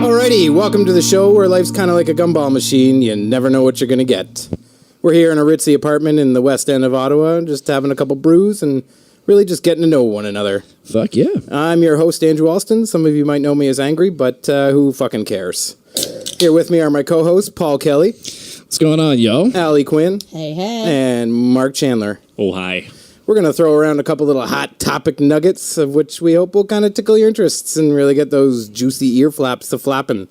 Alrighty, welcome to the show where life's kind of like a gumball machine. You never know what you're going to get. We're here in a ritzy apartment in the west end of Ottawa, just having a couple brews and really just getting to know one another. Fuck yeah. I'm your host, Andrew Alston. Some of you might know me as Angry, but who fucking cares? Here with me are my co-hosts, Paul Kelly. What's going on, yo? Allie Quinn. Hey, hey. And Mark Chandler. Oh, hi. We're going to throw around a couple little hot topic nuggets, of which we hope will kind of tickle your interests and really get those juicy ear flaps to flapping.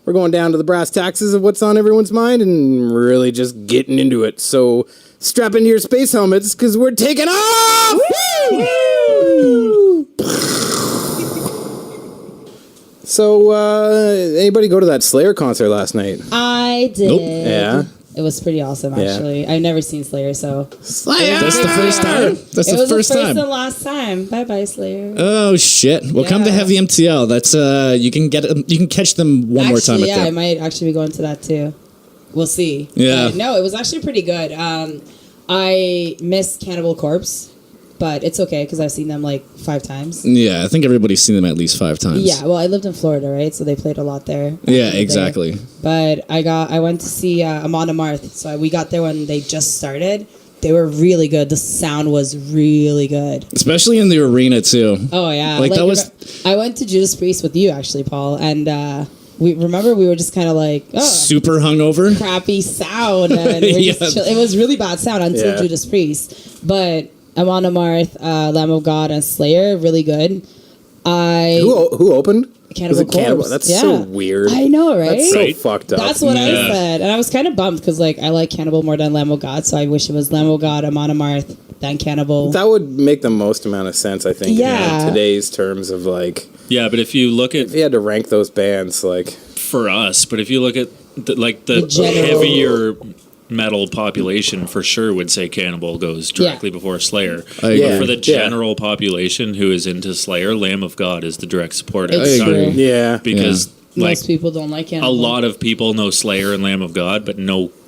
We're going down to the brass taxes of what's on everyone's mind and really just getting into it. So strap into your space helmets because we're taking off! Woo! So, anybody go to that Slayer concert last night? I did. Nope. Yeah? It was pretty awesome, actually. I've never seen Slayer, so... Slayer! That's the first time. That's it the was first the first time. and last time. Bye-bye, Slayer. Oh shit! Well, come to Yeah. Heavy MTL. That's you can catch them one more time. Yeah, at I that. might actually be going to that, too. We'll see. Yeah. But no, it was actually pretty good. I missed Cannibal Corpse, but it's okay, because I've seen them, like, 5 times. Yeah, I think everybody's seen them at least 5 times. Yeah, well, I lived in Florida, right? So they played a lot there. Yeah, exactly. But I went to see Amon Amarth. So we got there when they just started. They were really good. The sound was really good. Especially in the arena too. Oh yeah, Like, that was. I went to Judas Priest with you actually, Paul, and we were just kind of like Super hungover. crappy sound, and we're Yeah. just it was really bad sound until Yeah. Judas Priest. But Amon Amarth, Lamb of God, and Slayer really good. Who opened? Cannibal Was it Cannibal? Corpse. That's Yeah. so weird. I know, right? That's so Right? fucked up. That's what I Yeah. said, and I was kind of bummed because like I like Cannibal more than Lamb of God, so I wish it was Lamb of God, Amon Amarth, then Cannibal. That would make the most amount of sense, I think, Yeah. in today's terms of, like, Yeah, but if you look at, if you had to rank those bands, like... for us, but if you look at, the The general- heavier metal population, for sure would say Cannibal goes directly before Slayer. I agree. But for the Yeah. general population who is into Slayer, Lamb of God is the direct support. It's every time. true. Yeah. Because, like, Most people don't like a Cannibal. lot of people know Slayer and Lamb of God, but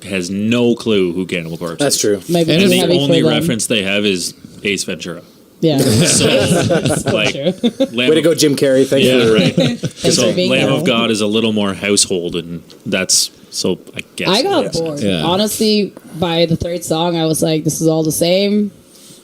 has no clue who Cannibal Corpse That's is. true. Maybe And it's And the heavy only for them. reference they have is Ace Ventura. Yeah. So, That's like, true. Lamb Way to of- go, Jim Carrey. Thank Yeah, you. right. Thanks So for being Lamb here. of God is a little more household, and that's so. I guess I got yeah. bored. Yeah. Honestly, by the third song, I was like, this is all the same.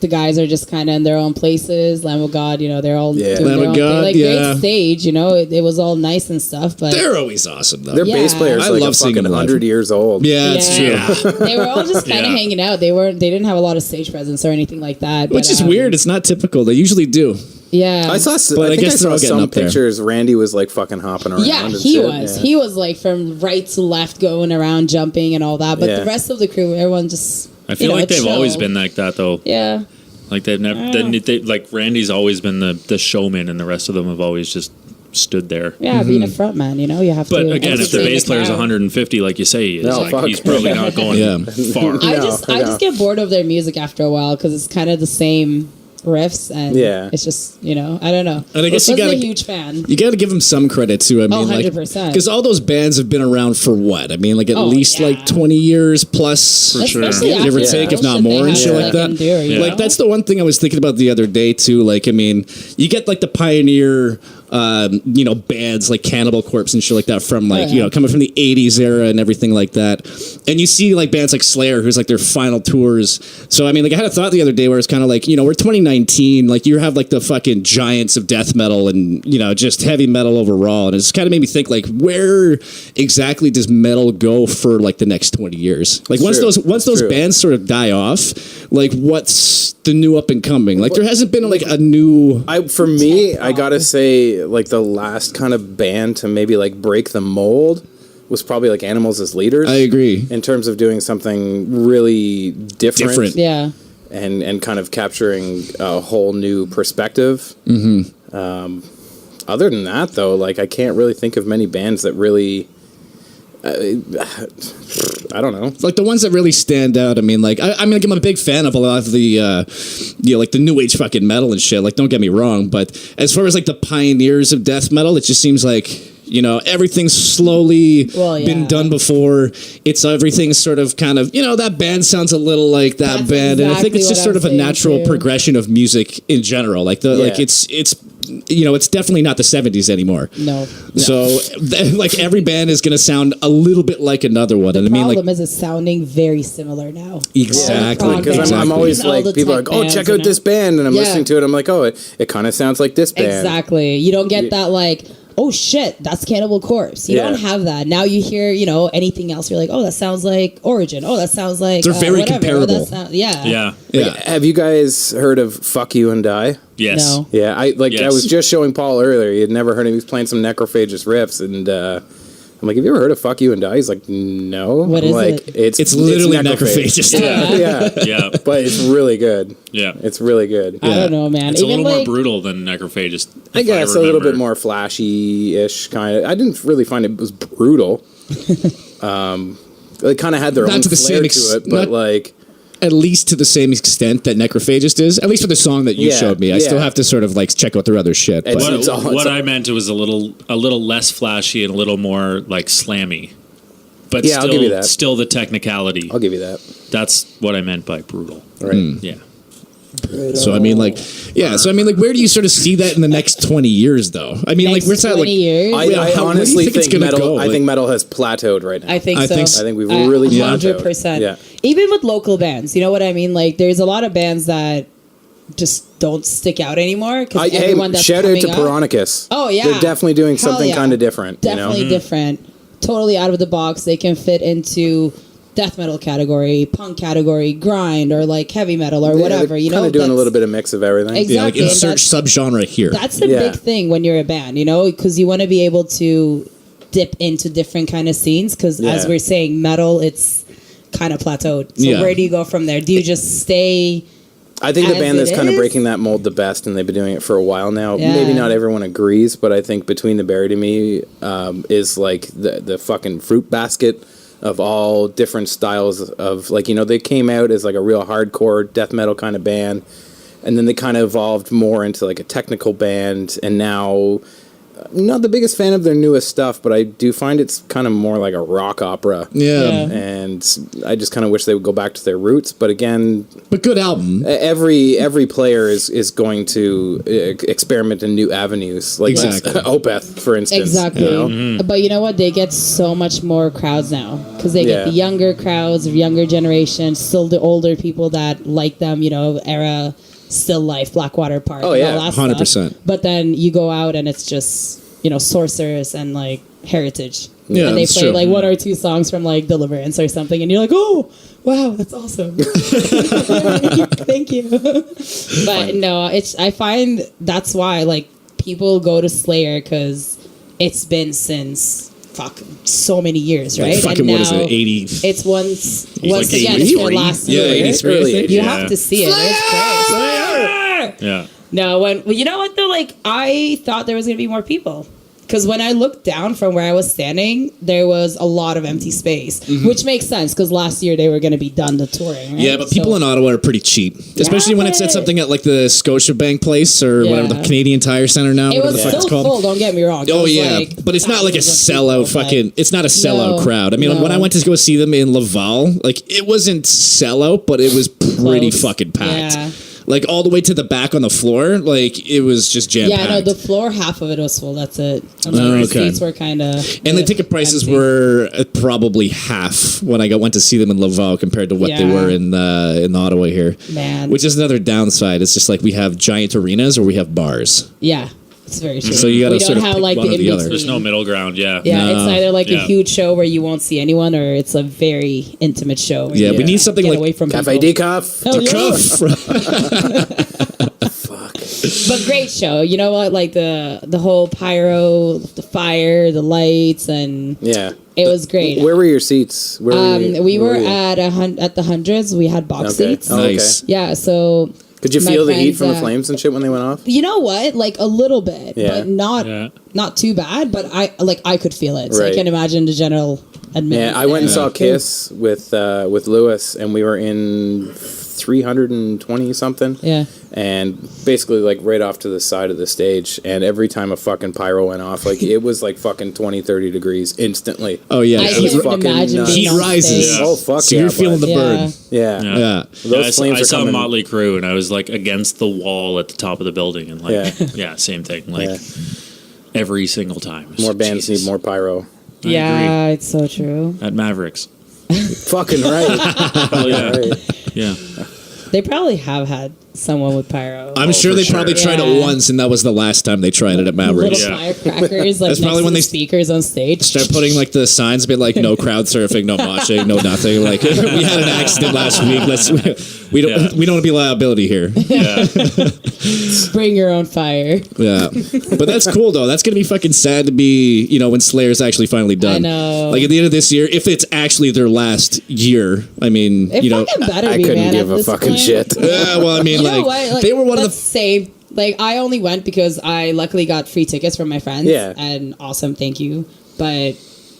The guys are just kind of in their own places. Lamb of God, they're all Yeah. doing Lamb their of own God, thing. Like, yeah. great stage, it was all nice and stuff, but... They're always awesome though. Their bass Yeah. player's I like love a seeing fucking them live. 100 years old. Yeah, it's true. Yeah. They were all just kind of Yeah. hanging out. They didn't have a lot of stage presence or anything like that. Which but, is weird. It's not typical. They usually do. Yeah. I saw. But I I think guess I they're saw all getting some up there. pictures. Randy was like fucking hopping around. Yeah, and he shit. was. Yeah. He was like from right to left going around, jumping and all that. But Yeah. the rest of the crew, everyone just. I feel like they've chill. always been like that, though. Yeah. Like they've never. Like Randy's always been the showman, and the rest of them have always just stood there. Yeah, being a front man, you have But to. again, if the entertain bass player's crowd. 150, like you say, he is, No, like, fuck. he's probably not going Yeah. far. I No, just no. get bored of their music after a while because it's kind of the same riffs and Yeah. it's just I don't know. And I guess you wasn't gotta- a huge fan. You got to give them some credit too. I mean, 100%. because all those bands have been around for what? I mean, like at Oh, least yeah. like 20 years plus, For sure. Especially give or after take, the if not bullshit more, they and had shit to, like that. endure, you Like know? that's the one thing I was thinking about the other day too. Like, I mean, you get like the pioneer, bands like Cannibal Corpse and shit like that from like, Oh, yeah. coming from the 80s era and everything like that. And you see like bands like Slayer, who's like their final tours. So, I mean, like I had a thought the other day where it's kind of like, we're 2019, like you have like the fucking giants of death metal and, just heavy metal overall. And it's kind of made me think like, where exactly does metal go for like the next 20 years? Like once True. those True. bands sort of die off, like what's the new up and coming? Like there hasn't been like a new... For me, I gotta say, like the last kind of band to maybe like break the mold was probably like Animals as Leaders. I agree. In terms of doing something really different. Yeah. And kind of capturing a whole new perspective. Mm-hmm. Other than that, though, like I can't really think of many bands that really. I don't know. Like the ones that really stand out. I mean, like I'm a big fan of a lot of the, like the new age fucking metal and shit. Like, don't get me wrong, but as far as like the pioneers of death metal, it just seems like You know, everything's slowly been yeah. done before. It's everything's sort of kind of, you know, that band sounds a little like that That's band. And I think exactly it's just what sort I'm of a saying, natural too. progression of music in general. Like it's you know, it's definitely not the 70s anymore. No. So like every band is going to sound a little bit like another one. And I mean, like, Problem is it's sounding very similar now. exactly. Yeah. Because I'm always All like, the people are tech like, oh, bands, check you out know? this band. And I'm Yeah. listening to it. I'm like, oh, it kind of sounds like this band. Exactly. You don't get that like, oh shit, that's Cannibal Corpse. You Yeah. don't have that. Now you hear, you know, anything else, you're like, oh, that sounds like Origin. Oh, that sounds like They're very whatever. comparable. Oh, that sound, yeah. Yeah. yeah. Have you guys heard of Fuck You and Die? Yes. No. Yeah, I Yes. was just showing Paul earlier. He had never heard him. He was playing some Necrophagist riffs, and I'm like, "Have you ever heard of Fuck You and Die?" He's like, "No." What I'm is like, it? It's literally Necrophage. Necrophagist. Yeah, Yeah. but it's really good. Yeah. It's really good. I don't know, man. It's a Even little like, more brutal than Necrophagist. I guess a little bit more flashy-ish kind of. I didn't really find it was brutal. They kind of had their Not own to the flair same to it, but not- like. At least to the same extent that Necrophagist is. At least for the song that you Yeah, showed me. I still yeah. have to sort of like check out their other shit. But It's all- What I meant it was a little less flashy and a little more like slammy. But Yeah, I'll still, give you that. still the technicality. I'll give you that. That's what I meant by brutal. Right. Yeah. so I mean, like, yeah. So I mean, like, where do you sort of see that in the next 20 years, though? I mean, next like, where's that? 20 Like, years? I Yeah, where do you honestly think it's think gonna metal. go? I Like- think metal has plateaued right now. I think I so. think so. I think we've really plateaued. 100%. Yeah. Even with local bands, you know what I mean? Like, there's a lot of bands that just don't stick out anymore because Hey, everyone that's shout out coming to up, Piranhicus. Oh yeah, they're definitely doing Hell something yeah. kind of different. Definitely you know? different. Totally out of the box. They can fit into death metal category, punk category, grind, or like heavy metal or whatever. You know, kind of doing a That's- litut bit of mix of everything. Exactly. yeah, like and insert that's- subgenre here. That's the Yeah. big thing when you're a band, you know, because you want to be able to dip into different kind of scenes. Because as Yeah. we're saying, metal, it's kind of plateaued. So Yeah. where do you go from there? Do you just stay? I think the as band that's it kind of is? breaking that mold the best, and they've been doing it for a while now. Yeah. Maybe not everyone agrees, but I think Between the Buried and Me is like the fucking fruit basket of all different styles of, like, you know, they came out as like a real hardcore death metal kind of band, and then they kind of evolved more into like a technical band, and now I'm not the biggest fan of their newest stuff, but I do find it's kind of more like a rock opera. yeah. And I just kind of wish they would go back to their roots. But again, But good album. every player is going to experiment in new avenues, like Exactly. Opeth, for instance. Exactly. You know? But you know what? They get so much more crowds now because they get Yeah. the younger crowds, the younger generation, still the older people that like them, you know, era, Still Life, Blackwater Park. Oh, and yeah, all that 100%. stuff. But then you go out and it's just, you know, Sorcerers and like Heritage. Yeah, and they that's play true. like one or two songs from like Deliverance or something, and you're like, oh, wow, that's awesome. Thank you. But no, I find that's why like people go to Slayer because it's been since so many years, right? Like fucking, and what is now it, 80? It's once like again, it's their 83? last Yeah, year. 83, Early I think. You Yeah. have to see it. It's great. Yeah. No, well, you know what though? Like I thought there was gonna be more people. Because when I looked down from where I was standing, there was a lot of empty space, which makes sense because last year they were going to be done the touring. Right? Yeah, but people in Ottawa are pretty cheap, especially when it's at but- something at like the Scotiabank place or whatever, the Yeah. Canadian Tire Center now, it whatever was the fuck still it's called. full. Don't get me wrong. It Oh was yeah, like but it's not like a thousands of sellout. people, but- Fucking, it's not a sellout No, crowd. I mean, no. when I went to go see them in Laval, like it wasn't sellout, but it was pretty Close. fucking packed. Yeah. Like all the way to the back on the floor, like it was just jam packed. Yeah, no, the floor half of it was full. That's it. And Oh, the okay. seats were kind of. and the ticket prices were probably half when I went to see them in Laval compared to what they Yeah. were in Ottawa here. Man. Which is another downside. It's just like we have giant arenas or we have bars. Yeah, it's very true. So you gotta we don't sort of have pick like one the or the in other. between. There's no middle ground. Yeah. Yeah, No. it's either like a Yeah. huge show where you won't see anyone, or it's a very intimate show. Where Yeah, you we need something get like away from Cafe people. Decaf. Hell yeah. Cuff. But great show. You know what? Like the whole pyro, the fire, the lights, and Yeah. it was great. Where were your seats? Where We were you? at at the hundreds. We had box Okay. seats. Oh, Nice. Yeah, so Could you my feel the heat friends, from the flames and shit when they went off? you know what? Like a little bit, Yeah. but not Yeah. not too bad. But I could feel it. So I Right. can imagine the general admit. Yeah, I went and saw Kiss with Lewis, and we were in 320 something. Yeah. And basically like right off to the side of the stage, and every time a fucking pyro went off, like it was like fucking 20-30 degrees instantly. Oh yeah, I It was can't fucking imagine nuts. being heat on rises. stage. Oh fuck So yeah, you're feeling bud. the burn. Yeah. Yeah. Those flames I are saw coming. Motley Crue, and I was like against the wall at the top of the building, and like, Yeah. same thing. Like Yeah. every single time. It was More like, bands Jesus. need more pyro. I Yeah, it's so true. agree. At Mavericks. Fucking right. Oh yeah, Right. yeah. They probably have had someone with pyro. I'm sure for they sure. probably tried Yeah. it once, and that was the last time they tried it at Mavericks. Little Yeah. firecrackers, like That's next probably to when the they speakers on stage. Start putting like the signs, be like no crowd surfing, no moshing, no nothing. Like we had an accident last week. We don't Yeah. we don't want to be liability here. Yeah. Bring your own fire. Yeah, but that's cool though. That's gonna be fucking sad to be, when Slayer's actually finally done. I know. Like at the end of this year, if it's actually their last year, I mean, It fucking better I be, couldn't man, give at a this fucking point. shit. yeah. Well, I mean, You know like, what? Like, they were one of let's the. say, like, I only went because I luckily got free tickets from my friends. Yeah. And awesome, thank you. But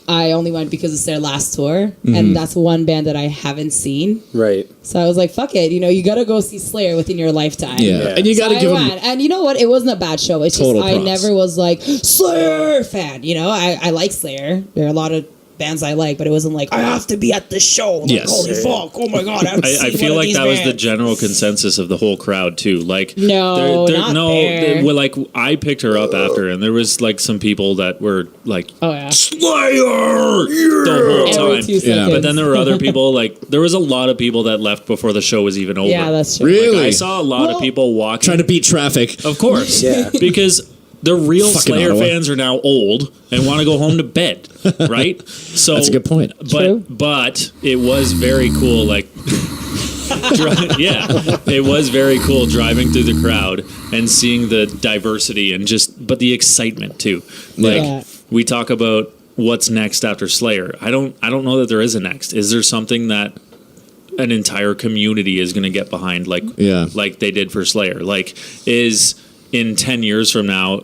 I only went because it's their last tour, Mm-hmm. and that's one band that I haven't seen. Right. So I was like, fuck it, you got to go see Slayer within your lifetime. Yeah, and you got to So give I them. went. And you know what? It wasn't a bad show. It's Total just I props. never was like Slayer fan. I like Slayer. There are a lot of bands I like, but it wasn't like I have to be at the show. Like, Yes. holy fuck! Oh my god! I, have to see I one feel of like these that was the bands. general consensus of the whole crowd too. Like No, not there. well, like I picked her up after, and there was like some people that were like Oh yeah. Slayer the whole Every time. 2 seconds. Yeah. But then there were other people like there was a lot of people that left before the show was even over. Yeah, that's true. Really? Like, I saw a lot Well, of people walking. Trying to beat traffic. Of course. Yeah. Because the real Fucking Slayer Ottawa. fans are now old and want to go home to bed, right? So That's a good point. True. But it was very cool, like it was very cool driving through the crowd and seeing the diversity and but the excitement too. Like Yeah. we talk about what's next after Slayer. I don't know that there is a next. Is there something that an entire community is going to get behind like they did for Slayer? Like is in 10 years from now,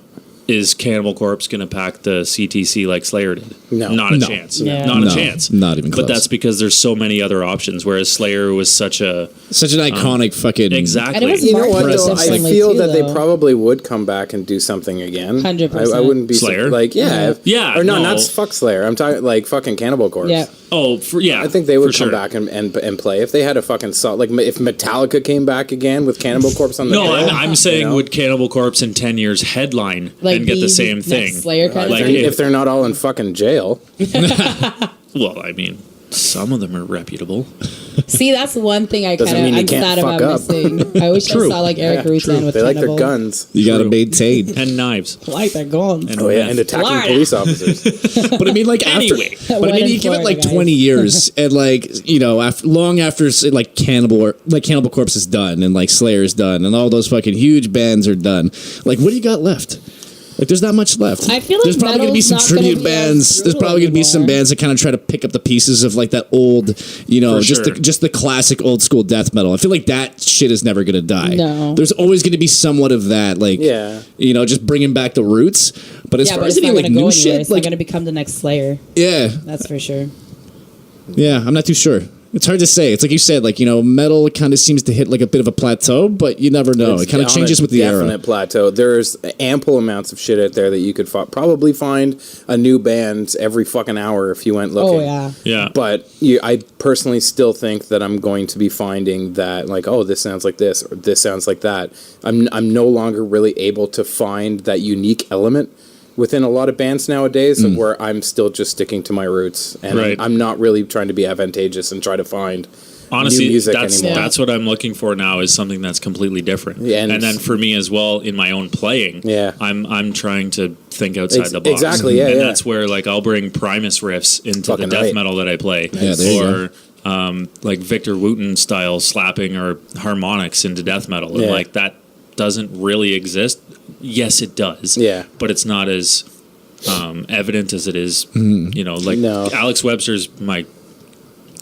is Cannibal Corpse going to pack the CTC like Slayer did? No. Not a No. chance. Yeah. Not No, a chance. not even close. But that's because there's so many other options, whereas Slayer was such a... Such an iconic fucking. Exactly. And it was You know what, marketed though? I differently, feel too, that they though. probably would come back and do something again. 100%. I wouldn't be Slayer? like, yeah. Yeah, Or no, no. not fuck Slayer. I'm talking like fucking Cannibal Corpse. Yeah. Oh, yeah. I think they would for come sure. back and play if they had a fucking song. Like if Metallica came back again with Cannibal Corpse on the No, bill, I'm saying you know? would Cannibal Corpse in 10 years headline Like and get the be same next thing? Slayer kind of Like, thing. if they're not all in fucking jail. Well, I mean, some of them are reputable. See, that's one thing I Doesn't kind mean of you I'm can't sad fuck about up. missing. I wish I True. saw like Eric Yeah, Rutan with they like their Cannibal. guns. You got to True. maintain. And knives. Like their guns. And Oh yeah, meth. and attacking Florida. police officers. But I mean, like Anyway. but One I mean, in you give it like Florida, 20 guys. years, and like long after like Cannibal Corpse is done, and like Slayer is done, and all those fucking huge bands are done. Like, what do you got left? Like, there's not much left. I feel like there's probably gonna be metal's some not gonna tribute be as bands. There's brutal probably gonna be some anymore. bands that kind of try to pick up the pieces of like that old, For just sure. the classic old school death metal. I feel like that shit is never gonna die. No. There's always gonna be somewhat of that, like Yeah. just bringing back the roots. But as Yeah, far but as it's any not like going to go new anywhere. shit, It's like not going to become the next Slayer. yeah, That's for sure. yeah, I'm not too sure. It's hard to say. It's like you said, like metal kind of seems to hit like a bit of a plateau, but you never know. It's It kind of on changes a with the definite era. plateau. There's ample amounts of shit out there that you could probably find a new band every fucking hour if you went looking. Oh yeah. Yeah. But I personally still think that I'm going to be finding that like, oh, this sounds like this or this sounds like that. I'm no longer really able to find that unique element within a lot of bands nowadays where I'm still just sticking to my roots and Right. I'm not really trying to be advantageous and try to find Honestly, new music that's anymore. that's what I'm looking for now is something that's completely different. Yeah, and and then for me as well in my own playing, Yeah. I'm trying to think outside the box. exactly, yeah, and yeah. that's where like I'll bring Primus riffs into Fucking the death right. metal that I play, Yeah, there you or like Victor Wooten style slapping or harmonics into death metal, and Yeah. like that doesn't really exist. Yes, it does. Yeah. but it's not as evident as it is. Like No. Alex Webster's my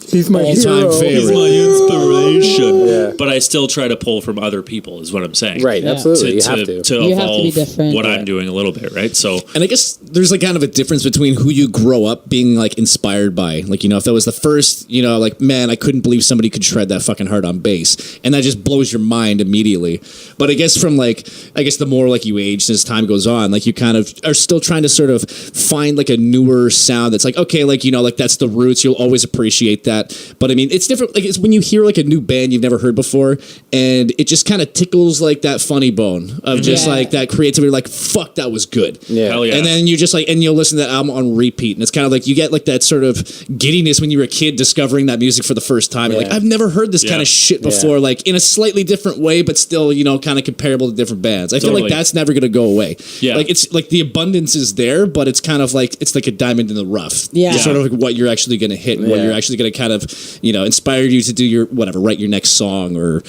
He's my all-time hero. favorite. He's my inspiration. Yeah. But I still try to pull from other people, is what I'm saying. Right, Yeah. absolutely. You have to. To You have to be evolve different. what Yeah. I'm doing a little bit, right? So And I guess there's like kind of a difference between who you grow up being like inspired by. Like, you know, if that was the first, you know, like, man, I couldn't believe somebody could shred that fucking hard on bass. And that just blows your mind immediately. But I guess from like, the more like you age as time goes on, like you kind of are still trying to sort of find like a newer sound that's like, okay, like, you know, like that's the roots. You'll always appreciate that. But I mean, it's different. Like it's when you hear like a new band you've never heard before and it just kind of tickles like that funny bone of just like that creativity, like, fuck, that was good. Yeah. hell yeah. And then you just like, and you'll listen to that album on repeat. And it's kind of like, you get like that sort of giddiness when you were a kid discovering that music for the first time. You're like, I've never heard this kind of shit before, like in a slightly different way, but still, you know, kind of comparable to different bands. I feel like that's never going to go away. Yeah. Like it's like the abundance is there, but it's kind of like, it's like a diamond in the rough. Yeah. It's sort of like what you're actually going to hit and what you're actually going to kind of, you know, inspire you to do your, whatever, write your next song or,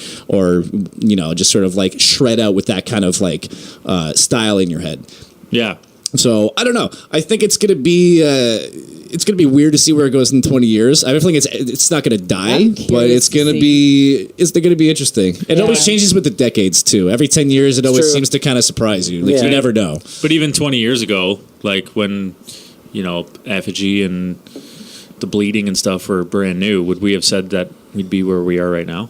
you know, just sort of like shred out with that kind of like style in your head. Yeah. So I don't know. I think it's gonna be weird to see where it goes in 20 years. I think it's not gonna die, but it's gonna be interesting. It always changes with the decades too. Every 10 years, it always seems to kind of surprise you. Like you never know. But even 20 years ago, like when, you know, Effigy and the Bleeding and stuff were brand new, would we have said that we'd be where we are right now?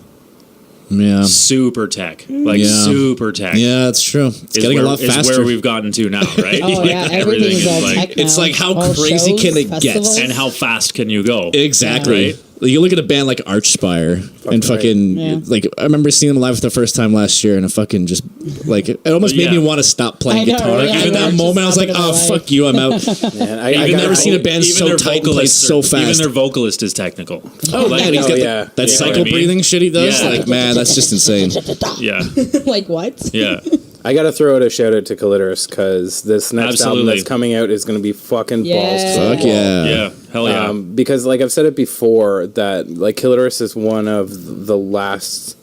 Yeah. Super tech, like super tech. Yeah, that's true. It's getting a lot faster. Is where we've gotten to now, right? Oh yeah, everything is all tech now. It's like how All crazy shows, can it festivals. get, and how fast can you go? Exactly. Right? You look at a band like Archspire and fucking like I remember seeing them live for the first time last year and I fucking just like it almost made me want to stop playing guitar. Yeah, Even that moment I was like, oh fuck you, I'm out. Man, I've never seen a band so tight and play so fast. Even their vocalist is technical. Oh man, he's got that cycle breathing shit he does. Yeah. Like man, that's just insane. Yeah. Like what? Yeah. I gotta throw out a shout out to Clitoris because this next album that's coming out is gonna be fucking balls to the Fuck wall. yeah. Yeah. Hell yeah. Because like I've said it before that like Clitoris is one of the last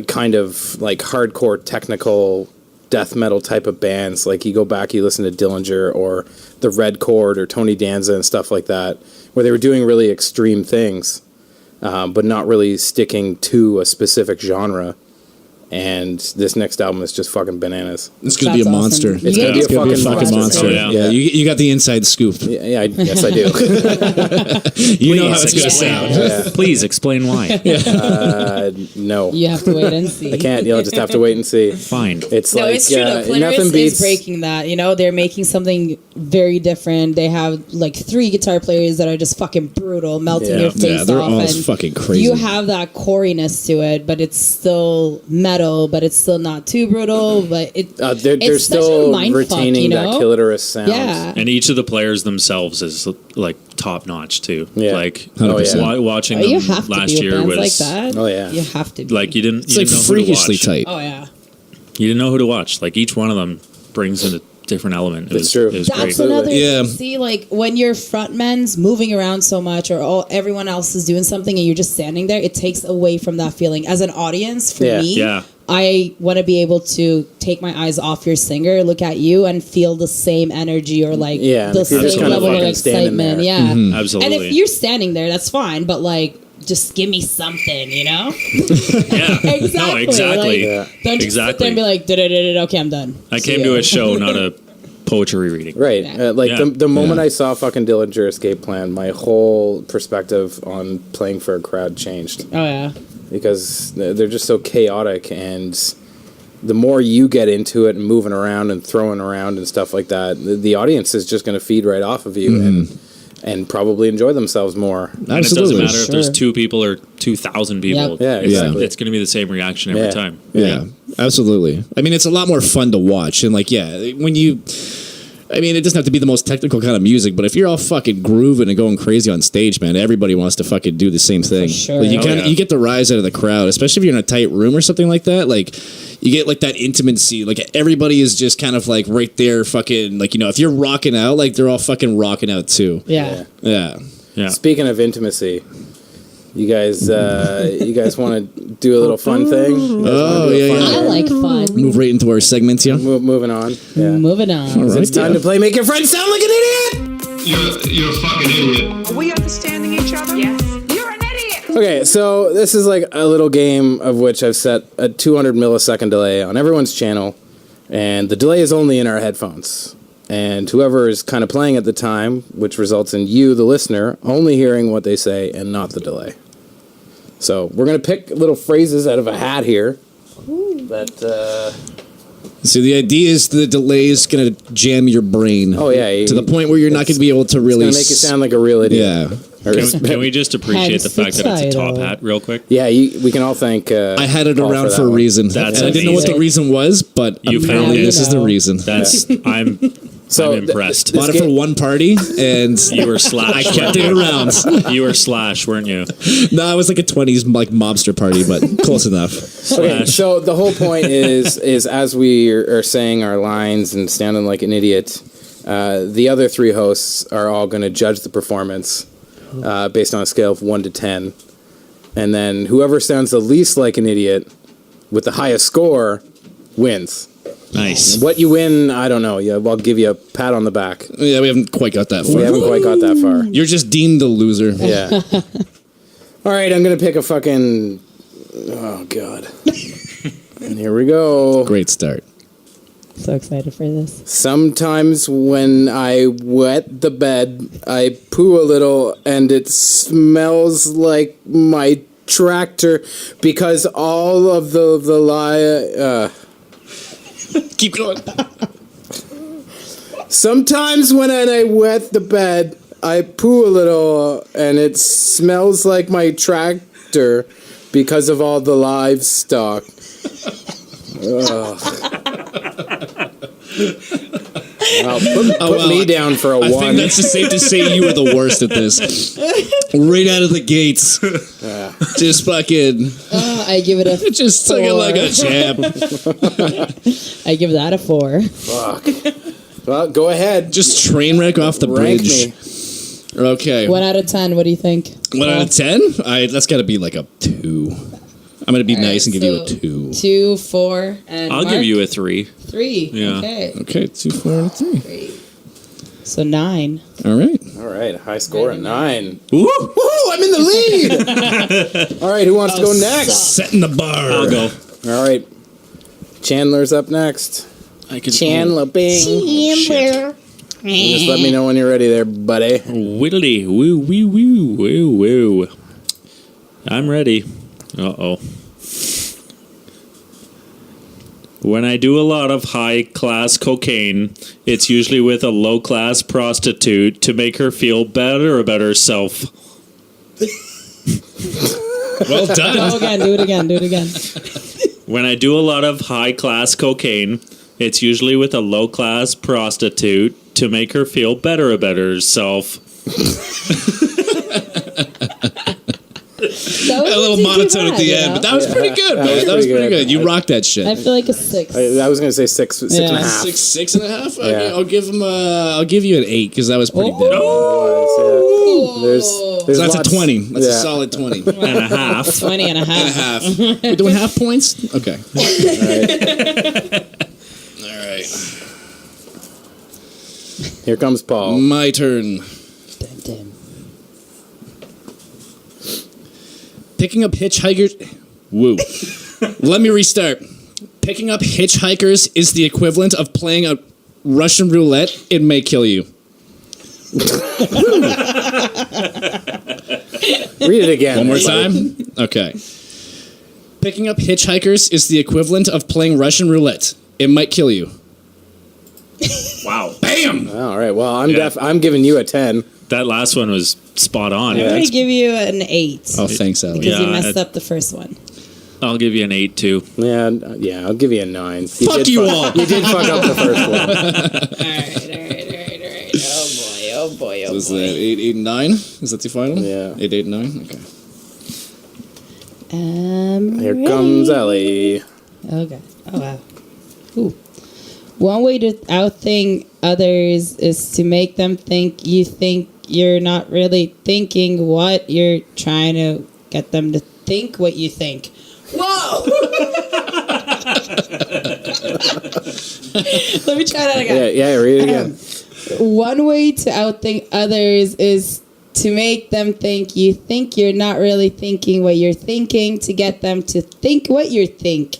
kind of like hardcore technical death metal type of bands. Like you go back, you listen to Dillinger or the Red Chord or Tony Danza and stuff like that, where they were doing really extreme things, but not really sticking to a specific genre. And this next album is just fucking bananas. It's gonna be a monster. It's gonna be a fucking monster. Oh, yeah. Yeah, you got the inside scoop. Yeah, yes, I do. You know how it's gonna sound. Yeah. Please explain why. No, You have to wait and see. I can't. You'll just have to wait and see. Fine. It's No, like it's true. Though. nothing Clitoris beats. is breaking that. You know, they're making something very different. They have like 3 guitar players that are just fucking brutal, melting your face Yeah, they're off. all and fucking crazy. You have that coriness to it, but it's still metal, but it's still not too brutal. But They're it's such a still mind retaining fuck, you that know? Clitoris sound. Yeah. And each of the players themselves is like top notch too. Yeah. Like 100%. watching Oh, them you have to last be with year bands was like that. Oh, yeah. You have to be. like you didn't. It's You like didn't know who to freakishly watch. tight. Oh yeah. You didn't know who to watch. Like each one of them brings in a different element. It That's was, true. It was That's great. another Yeah. thing. See, like when your frontman's moving around so much or everyone else is doing something and you're just standing there, it takes away from that feeling. As an audience, for me, Yeah. I want to be able to take my eyes off your singer, look at you, and feel the same energy or like Yeah, and the if you're just same kind of level of fucking standing excitement. there. Yeah, Mm-hmm. Absolutely. And if you're standing there, that's fine. But like, just give me something, you know? Yeah. Exactly. No, exactly. Yeah. Don't just sit there and be like, "Da-da-da-da-da, okay, I'm done." I See came ya. to a show, not a poetry reading. Right. Yeah. Like Yeah. the moment I saw fucking Dillinger Escape Plan, my whole perspective on playing for a crowd changed Oh yeah. because they're just so chaotic, and the more you get into it and moving around and throwing around and stuff like that, the audience is just going to feed right off of you and probably enjoy themselves more. And it Absolutely. doesn't matter if there's Sure. 2 people or 2,000 people. Yep. Yeah, exactly. It's going to be the same reaction every Yeah. time. Yeah, absolutely. I mean, it's a lot more fun to watch, and like, yeah, when you, I mean, it doesn't have to be the most technical kind of music, but if you're all fucking grooving and going crazy on stage, man, everybody wants to fucking do the same thing. sure. Like, you Oh, kind of yeah. you get the rise out of the crowd, especially if you're in a tight room or something like that. Like, you get like that intimacy. Like, everybody is just kind of like right there, fucking like, you know, if you're rocking out, like they're all fucking rocking out too. Yeah. Yeah. Yeah. Speaking of intimacy, you guys want to do a little fun thing? Oh yeah, I yeah. like fun. Move right into our segments here. Moving on. Yeah. Moving on. Right. It's time to play Make Your Friend Sound Like an Idiot! You're a fucking idiot. Are we understanding each other? Yes. Okay, so this is like a little game of which I've set a 200 millisecond delay on everyone's channel, and the delay is only in our headphones. And whoever is kind of playing at the time, which results in you, the listener, only hearing what they say and not the delay. So we're going to pick little phrases out of a hat here. That, So the idea is the delay is going to jam your brain. Oh, yeah. To the point where you're not going to be able to really... It's going to make you sound like a real idiot. Yeah. Can we just appreciate the fact that it's a top hat real quick? Yeah, we can all thank... I had it around for a reason. That's and I didn't know what the reason was, but You apparently found it. this is the reason. That's I'm impressed. Bought it for one party, and You were Slash. I kept it around. You were Slash, weren't you? No, it was like a 20s like mobster party, but close enough. Okay, so the whole point is as we are saying our lines and sounding like an idiot, the other three hosts are all going to judge the performance based on a scale of 1 to 10. And then whoever sounds the least like an idiot with the highest score wins. Nice. What you win, I don't know. Yeah, I'll give you a pat on the back. Yeah, we haven't quite got that far. We haven't quite got that far. You're just deemed the loser. Yeah. All right, I'm going to pick a fucking... Oh, God. And here we go. Great start. So excited for this. Sometimes when I wet the bed, I poo a little and it smells like my tractor because all of the Keep going. Sometimes when I wet the bed, I poo a little and it smells like my tractor because of all the livestock. Wow, put me down for a I 1. think that's just safe to say you were the worst at this. Right out of the gates. Just fucking... I give it a Just took it like a champ. I give that a 4. Fuck. Well, go ahead. Just train wreck off the Rank bridge. me. Okay. 1 out of 10. What do you think? 1 out of 10? That's got to be like a 2. I'm going to be nice and give you a 2. 2, 4, and I'll Mark? give you a 3. 3. Yeah. Okay. Okay, 2, 4, and 3. 3. So 9. All right. All right, high score of 9. Woo! Woo! I'm in the lead. All right, who wants to go next? Setting the bar. I'll go. All right, Chandler's up next. I can Chandler Bing. Chandler. Just let me know when you're ready, there, buddy. Whittly. Woo, woo, woo, woo, woo. I'm ready. Uh-oh. When I do a lot of high-class cocaine, it's usually with a low-class prostitute to make her feel better about herself. Well done. Do it again. When I do a lot of high-class cocaine, it's usually with a low-class prostitute to make her feel better about herself. A little monotone at the end, but that was pretty good, man. That was pretty good. You rocked that shit. I feel like a 6. I was gonna say 6 and a Yeah. half. 6 and a half. Yeah. Okay, I'll give you an 8 because that was pretty good. Oh, yeah. There's So that's lots- a 20. That's yeah. a solid 20. And a half. 20 and a half. We're doing half points. Okay. All right. Here comes Paul. My turn. Dun, dun. Picking up hitchhikers. Woo. Let me restart. Picking up hitchhikers is the equivalent of playing a Russian roulette. It may kill you. Read it again. One more time. Okay. Picking up hitchhikers is the equivalent of playing Russian roulette. It might kill you. Wow. Bam! All right. Well, Yeah. I'm giving you a 10. That last one was spot on. I'm going to give you an 8. Oh, thanks, Allie. Because you Yeah, messed up the first one. I'll give you an 8 too. Yeah, I'll give you a 9. Fuck you all. You did fuck up the first one. Alright. Oh boy. So is that 8, 8, and 9? Is that the final? Yeah. 8, 8, and 9? Okay. Here comes Ellie. Okay. Oh wow. Ooh. One way to outthink others is to make them think you're not really thinking what you're trying to get them to think what you think. Whoa! Let me try that again. Yeah, read it again. One way to outthink others is To make them think you're not really thinking what you're thinking, to get them to think what you think.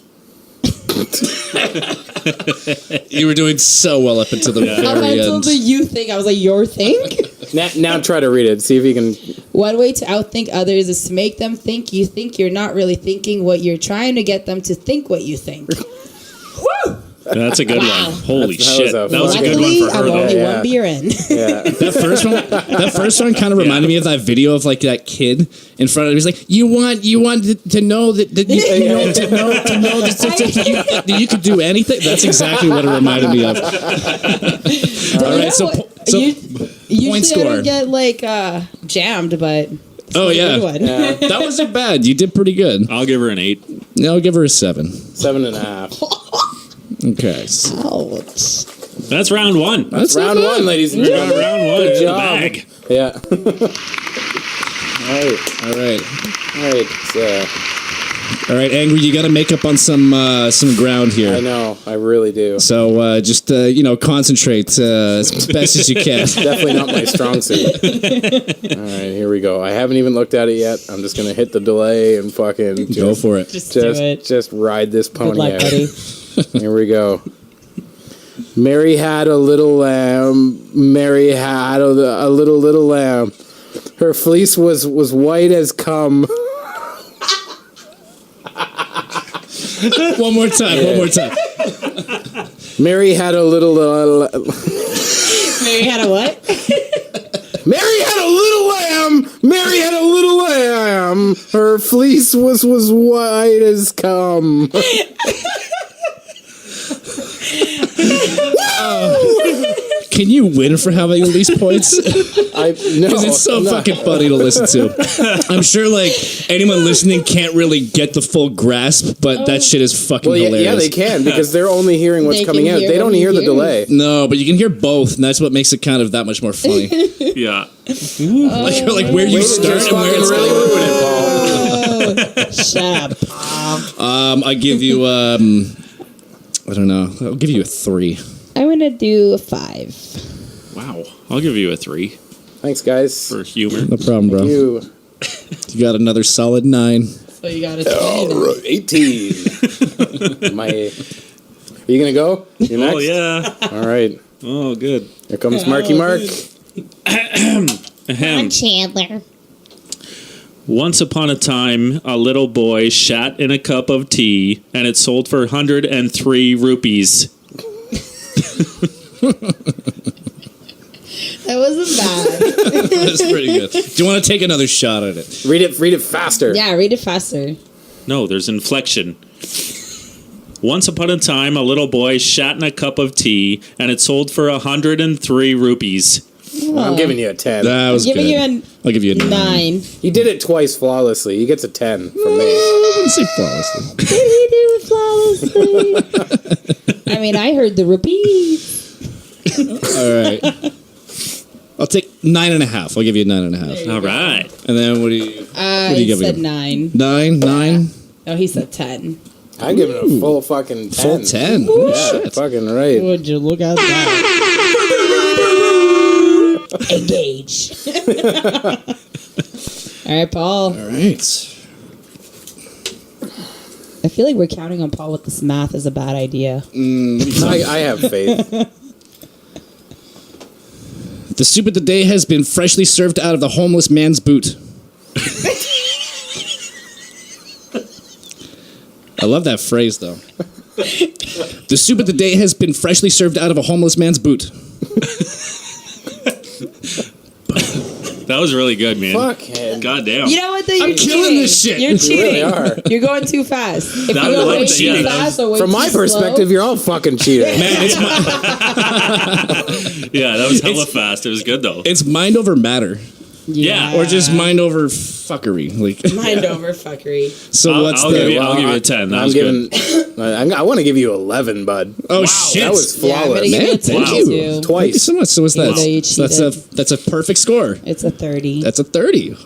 You were doing so well up until the very Until end. the you think. I was like, your think? Now try to read it. See if you can. One way to outthink others is to make them think you're not really thinking what you're trying to get them to think what you think. Woo! That's a good one. Holy shit. that That was a good Luckily, one for her, I'm only though. Yeah. one beer in. Yeah. That first one kind of reminded me of that video of like that kid in front of him. He's like, you want to know that you know to know that you could do anything. That's exactly what it reminded me of. All right, so Usually point I score. don't get like jammed, but Oh it's a yeah. good one. Yeah. That wasn't bad. You did pretty good. I'll give her an 8. No, I'll give her a 7. 7.5. Okay. Ouch. That's round 1. That's Round not bad. 1, ladies and We got gentlemen. round 1 Good in job. the bag. Yeah. All right. All right. All right, Angry, you got to make up on some ground here. I know. I really do. So just concentrate as best as you can. Definitely not my strong suit. All right, here we go. I haven't even looked at it yet. I'm just gonna hit the delay and fucking Go for it. Just do it. just ride this Good pony luck, out. buddy. Here we go. Mary had a little lamb. Mary had a little lamb. Her fleece was white as cum. One more time. Mary had a little. Mary had a what? Mary had a little lamb. Mary had a little lamb. Her fleece was white as cum. Can you win for having the least points? Because It's so fucking funny to listen to. I'm sure like anyone listening can't really get the full grasp, but that shit is fucking Well, yeah, hilarious. they can because they're only hearing what's They coming can out. hear They don't what hear you the hear. delay. No, but you can hear both, and that's what makes it kind of that much more funny. Yeah. like where you start Just and where fucking it's really going. ruin it, Paul. Oh, shut up. I give you I don't know. I'll give you a 3. I'm gonna do a 5. Wow. I'll give you a 3 Thanks, guys. for humor. No problem, bro. You. You got another solid 9. So you got a 20. All right, 18. Are you gonna go? You're next. Oh, yeah. All right. Oh, good. Here comes Marky Mark. Ahem. Chandler. Once upon a time, a little boy shat in a cup of tea, and it sold for 103 rupees. That wasn't bad. That's pretty good. Do you want to take another shot at it? Read it faster. Yeah, read it faster. No, there's inflection. Once upon a time, a little boy shat in a cup of tea, and it sold for 103 rupees. I'm giving you a 10. That was Giving good. you I'll give you a 9. 9. He did it twice flawlessly. He gets a 10 from me. I wouldn't say flawlessly. Did he do it flawlessly? I mean, I heard the rupees. All right. I'll take 9.5. I'll give you a 9.5. All right. And then what do you? What do you He give said him? 9. 9. No, he said 10. I'm giving it a full fucking 10. Full 10. Oh, Yeah, shit. fucking right. Would you look at that? Engage. All right, Paul. All right. I feel like we're counting on Paul with this math is a bad idea. I have faith. The soup of the day has been freshly served out of the homeless man's boot. I love that phrase, though. The soup of the day has been freshly served out of a homeless man's boot. That was really good, man. Fuckhead. God damn. You know what? Though you're I'm killing cheating. this shit. You're You cheating. really are. You're going too fast. If That you was go like way cheating. too fast or way From my too perspective, slow, you're all fucking cheating. Man, it's Yeah, that was hella fast. It was good, though. it's mind over matter, Yeah. or just mind over fuckery. Like, mind over fuckery. so what's I'll the? give you a 10. That I'm was giving. good. I want to give you 11, bud. Oh Wow. shit! That was Yeah, I'm gonna flawless. give you a Man, 10 thank too. you. Thank you Twice. so much. So what's that? Even though you So that's cheated. a perfect score. It's a 30. That's a 30.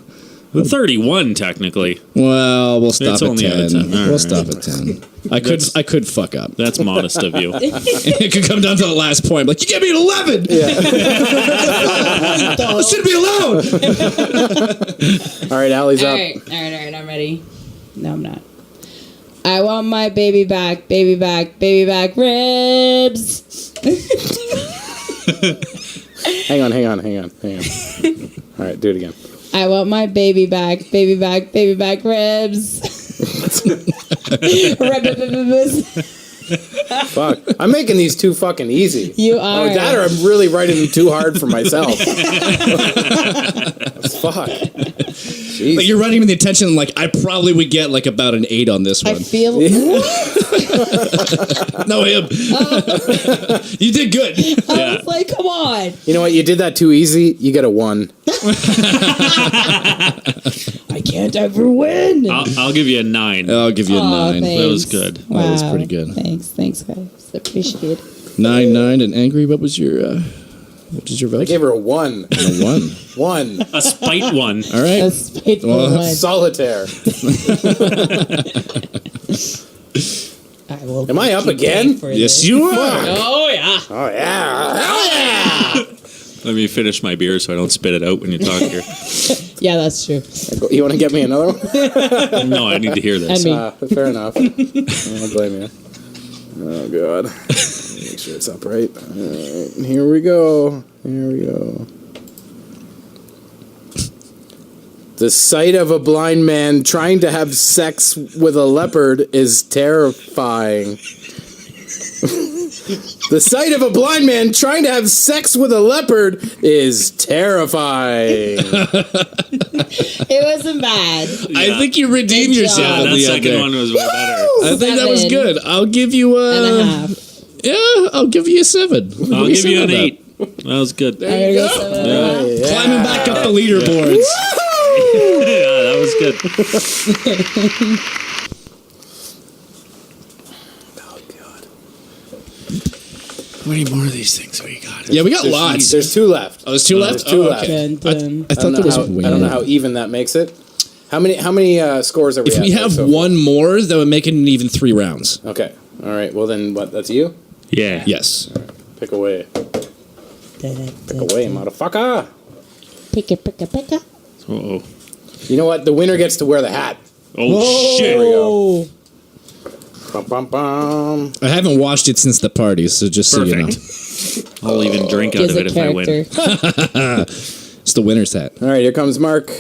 31 technically. Well, we'll stop It's at only 10. out of 10. We'll All stop at 10. I could fuck up. That's modest of you. It could come down to the last point. Like, you gave me an 11. I should be alone. All right, Allie's All up. right, I'm ready. No, I'm not. I want my baby back, baby back, baby back ribs. Hang on. All right, do it again. I want my baby back, baby back, baby back ribs. Fuck. I'm making these too fucking easy. You are. Oh, that or I'm really writing them too hard for myself. Fuck. Jeez. But you're writing with the intention, like, I probably would get, like, about an 8 on this one. I feel. No, him. You did good. I was like, come on. You know what? You did that too easy. You get a 1. I can't ever win. I'll give you a 9. I'll give you a 9. Thanks. That was good. Wow. That was pretty good. Thanks, guys. Appreciate it. 9, and angry. What was your vote? I gave her a 1. A 1. 1. A spite 1. All right. A spiteful one. Solitaire. I will Am I up keep again? paying for Yes, this. you are. Oh yeah. Oh, yeah. Hell yeah. Let me finish my beer so I don't spit it out when you talk here. Yeah, that's true. You want to get me another one? No, I need to hear this. And me. Fair enough. I don't blame you. Oh, God. Make sure it's upright. All right, here we go. The sight of a blind man trying to have sex with a leopard is terrifying. The sight of a blind man trying to have sex with a leopard is terrifying. It wasn't bad. I think you redeemed Good yourself job. at that the second end one there. was way better. I think that was 7 good. I'll give you and a half. I'll give you a 7. I'll give you an 8. That was good. There I'm you gonna go. go 7 and a half. Yeah. Climbing back up the leaderboards. Yeah, that was good. Oh, God. How many more of these things we got? Yeah, we got lots. There's 2 left. Oh, there's 2 left? There's 2 Oh, left. okay. Dun, dun. I thought there was way I don't know more. how even that makes it. How many scores are we If at? we have so one more, that would make it an even 3 rounds. far? Okay. All right. Well, then what? That's you? Yeah. Yes. Pick away. Pick away, motherfucker. Pick it. Uh-oh. You know what? The winner gets to wear the hat. Oh, shit. we go. Oh. Bum, bum, bum. I haven't washed it since the party, so just so you know. Perfect. I'll even drink out Gives of a it if I win. character. It's the winner's hat. All right, here comes Mark.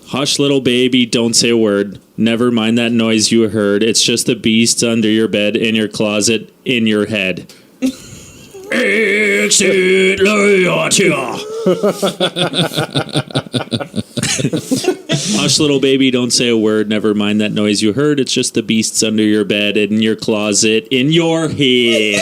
Hush, little baby, don't say a word. Never mind that noise you heard. It's just the beast under your bed, in your closet, in your head. Hush, little baby, don't say a word. Never mind that noise you heard. It's just the beasts under your bed, in your closet, in your head.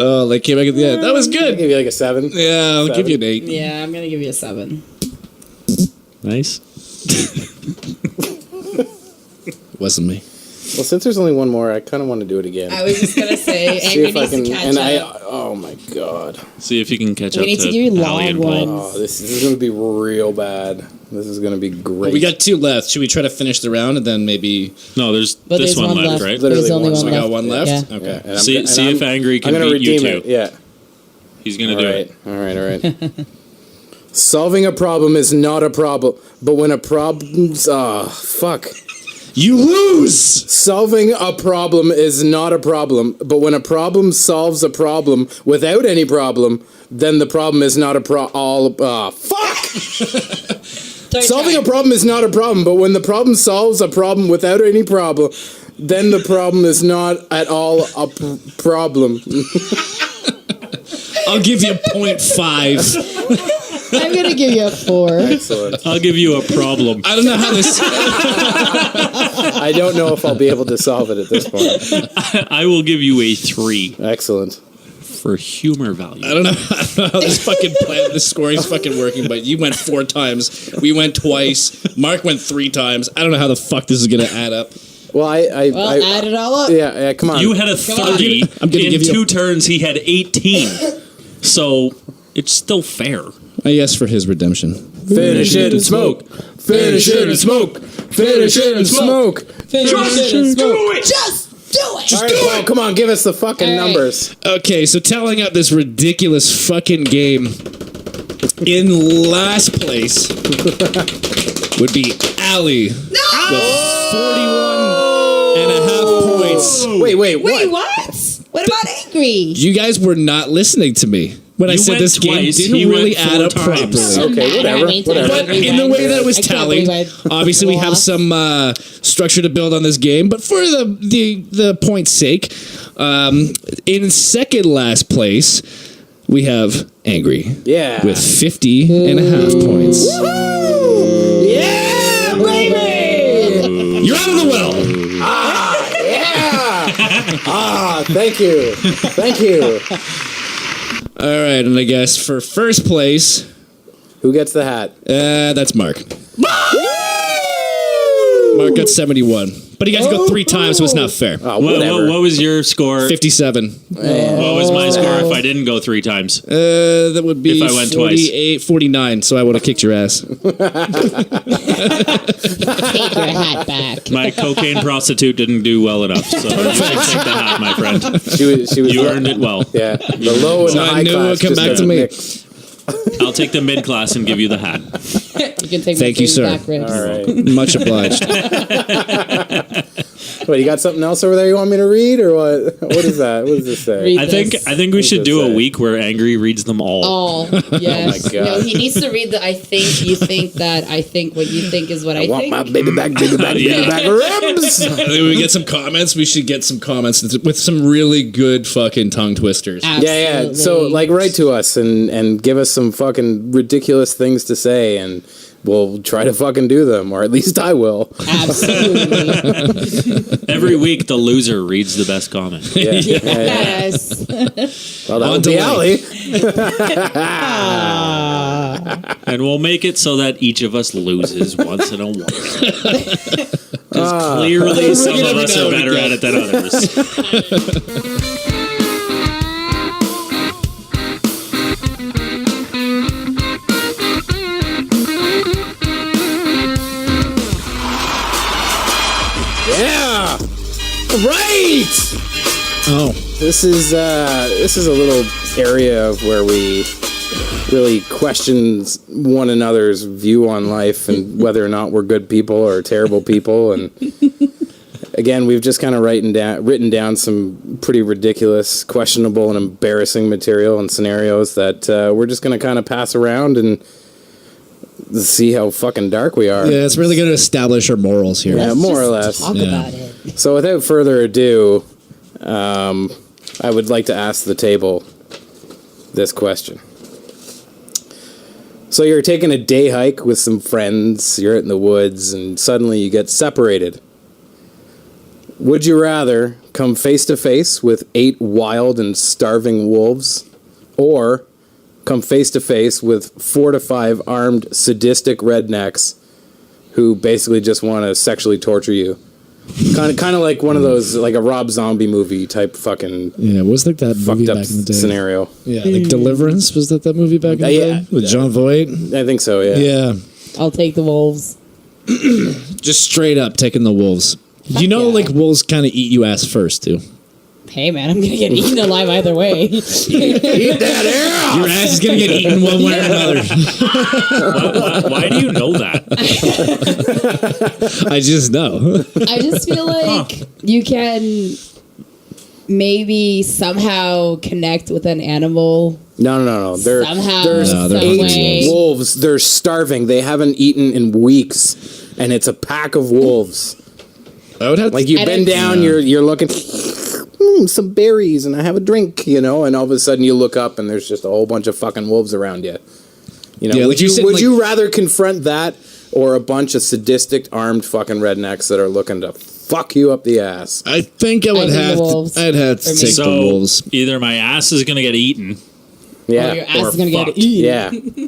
Oh, they came back at the end. That was I'll good. give you like a 7. Yeah, I'll give you an 8. Yeah, I'm gonna give you a 7. Nice. Wasn't me. Well, since there's only one more, I kind of want to do it again. I was just gonna say, See Angry if I needs can. to catch And up. oh my God. See if you can catch We up need to to do Allie and long Paul. ones. Oh, this is going to be real bad. This is going to be great. We got 2 left. Should we try to finish the round and then maybe... No, there's But this there's one one left, left. right? Literally There's only one. one So we left. got one left? Yeah. Okay. Yeah, and See if Angry can I'm gonna beat you redeem it. two. Yeah. He's going to do it. All right. Solving a problem is not a problem, but when a problem's fuck. You lose! Solving a problem is not a problem, but when a problem solves a problem without any problem, then the problem is not a fuck. Solving a problem is not a problem, but when the problem solves a problem without any problem, then the problem is not at all a problem. I'll give you 0.5. I'm gonna give you a 4. Excellent. I'll give you a problem. I don't know how this... I don't know if I'll be able to solve it at this point. I will give you a 3 Excellent. for humor value. I don't know how this fucking plan, this scoring's fucking working, but you went 4 times. We went twice. Mark went 3 times. I don't know how the fuck this is going to add up. Well, I add it all up. Yeah, come on. You had a 30. I'm gonna in give you 2 turns, he had 18. So it's still fair. I asked for his redemption. Finish it and smoke. Finish it and smoke. Finish it and smoke. Just do it. All right, Paul, come on, give us the fucking All right. numbers. Okay, so telling out this ridiculous fucking game in last place would be Allie with 41.5 points. Wait, Wait, what? what? What about angry? You guys were not listening to me when I You said went this game twice, didn't he really went add 4 up times. properly. Okay, whatever. But in the way that it was tallied, obviously we have some structure to build on this game. But for the point's sake, in second last place, we have Angry. Yeah. With 50.5 points. Yeah, baby! You're out of the well. Thank you. Thank you. All right, and I guess for first place, Who gets the hat? that's Mark. Mark got 71. But he got to go 3 times, so it's not fair. Oh, whatever. What was your score? 57. What was my score if I didn't go 3 times? That would be If I went 48, 49, so I would have kicked your ass. Take your hat back. My cocaine prostitute didn't do well enough, so you can take the hat, my friend. She was You earned it well. Yeah, the low and So the I high knew it class would come just back got to me. mixed. I'll take the mid class and give you the hat. You can take Thank my you, sir. back ribs. All right. Much obliged. What, you got something else over there you want me to read, or what? What is that? What does this say? Read I think we should do a week where Angry reads them all. Oh, yes. God. No, he needs to read the I think, you think that, I think what you think is what I Want think. my baby back ribs. I think we get some comments. We should get some comments with some really good fucking tongue twisters. Yeah. So, like, write to us and give us some fucking ridiculous things to say, and we'll try to fucking do them, or at least I will. Absolutely. Every week, the loser reads the best comment. Yeah. Yes. Well, that On would be delay. Allie. And we'll make it so that each of us loses once in a while. Because clearly some of us are better at it than others. Yeah. Right. Oh. This is a little area of where we really question one another's view on life and whether or not we're good people or terrible people. And again, we've just kind of written down some pretty ridiculous, questionable, and embarrassing material and scenarios that we're just going to kind of pass around and see how fucking dark we are. Yeah, it's really going to establish our morals here. Yeah, more or less. Talk Yeah. about it. So without further ado, I would like to ask the table this question. So you're taking a day hike with some friends, you're out in the woods, and suddenly you get separated. Would you rather come face to face with 8 wild and starving wolves, or come face to face with 4 to 5 armed sadistic rednecks who basically just want to sexually torture you? Kind of like one of those, like a Rob Zombie movie type fucking Yeah, was like that movie fucked up back in the day? scenario. Yeah, like Deliverance, was that movie back in the Yeah. day? With John Voight? I think so, yeah. Yeah. I'll take the wolves. Just straight up taking the wolves. You know, yeah. like wolves kind of eat you ass first, too. Hey, man, I'm going to get eaten alive either way. Eat that air Your ass is going to get eaten one way or another. Why do you know that? I just know. I just feel like you can maybe somehow connect with an animal. No. There's Somehow, they're eight way. wolves. They're starving. They haven't eaten in weeks, and it's a pack of wolves. I would have Like you And bend it's- down, you're looking, some berries, and I have a drink, and all of a sudden you look up, and there's just a whole bunch of fucking wolves around you. Yeah, would like you said, would like- you rather confront that or a bunch of sadistic armed fucking rednecks that are looking to fuck you up the ass? I think I would think the have wolves. to. I'd have to For me. take the So wolves. either my ass is going to get eaten. Yeah, Or your ass Or is going to get fucked. eaten. yeah,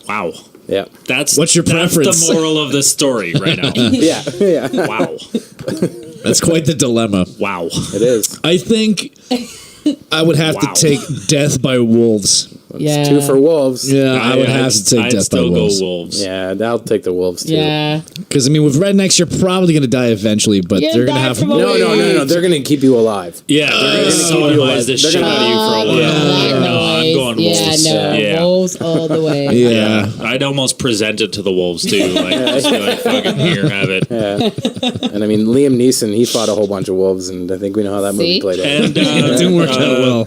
Wow. yeah, That's What's your preference? That's the moral of this story right now. yeah. Wow. That's quite the dilemma. Wow. It is. I think I would have to take death by wolves. It's 2 for wolves. Yeah, I would have to take I'd death by still wolves. go wolves. Yeah, I'll take the wolves too. Yeah. Because I mean, with rednecks, you're probably going to die eventually, but You're they're going to die have from a No. They're gonna keep you alive. Yeah, they're going to sodomize the shit out of you for a while. Black No, I'm noise. going wolves. Yeah, wolves all the way. Yeah. I'd almost present it to the wolves too. Like, just be like, fucking here, have it. Yeah. And I mean, Liam Neeson, he fought a whole bunch of wolves, and I think we know how that movie See? played out. And It didn't work out well.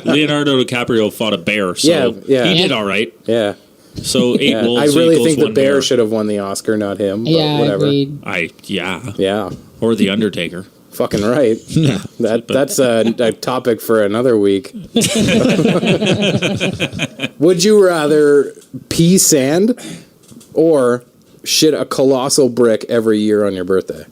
Leonardo DiCaprio fought a bear, so Yeah. he did all right. Yeah. So 8 Yeah. wolves I really equals think the 1 bear should have won the Oscar, not him. But Yeah, whatever. agreed. Yeah. Or the Undertaker. Fucking right. That's a topic for another week. Would you rather pee sand or shit a colossal brick every year on your birthday?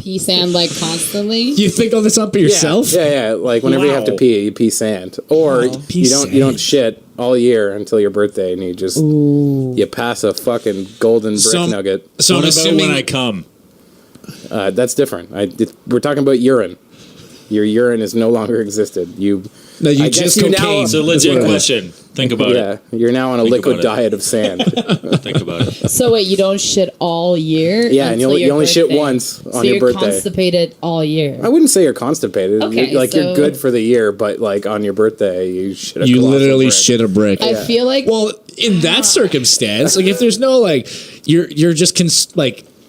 Pee sand like constantly. You think all this up by yourself? Yeah. Like whenever you have to Wow. pee, you pee sand, or Pee you don't sand. shit all year until your birthday, and you you pass a fucking golden brick nugget. So What I'm about assuming when I come? That's different. We're talking about urine. Your urine is no longer existed. no, you I guess just you now- cocaine. It's a That's what legit it is. question. Think about it. You're now on a Think liquid about it. diet of sand. Think about it. So wait, you don't shit all year? Yeah, and until you your only shit birthday. once on so your you're birthday. constipated all year. I wouldn't say you're constipated. Okay, You're so- good for the year, but like on your birthday, you shit a You colossal literally brick. shit a brick. I feel like Well, in that circumstance, like if there's no like, you're just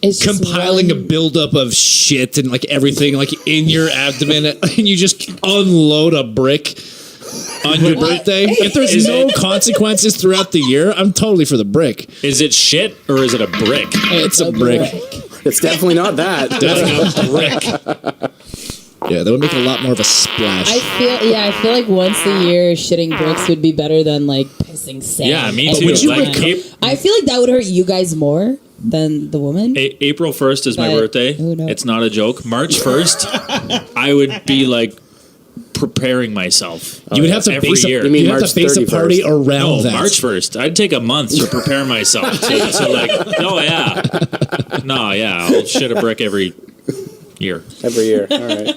It's just compiling one- a buildup of shit and like everything like in your abdomen, and you just unload a brick on your birthday. If there's Is no it- consequences throughout the year, I'm totally for the brick. Is it shit or is it a brick? It's a brick. It's definitely not that. Definitely a brick. Yeah, that would make it a lot more of a splash. I feel like once a year shitting bricks would be better than like pissing sand. Yeah, me every too. would you Like, time. I feel like that would hurt you guys more than the woman. April 1st is my But birthday. who knows? It's not a joke. March 1st, I would be like preparing myself. You would have to every base year. You mean you'd have March to base a 31st? party around No, that. March 1st. I'd take a month to prepare myself to like, oh yeah. No, yeah, I'll shit a brick every year. Every year. All right.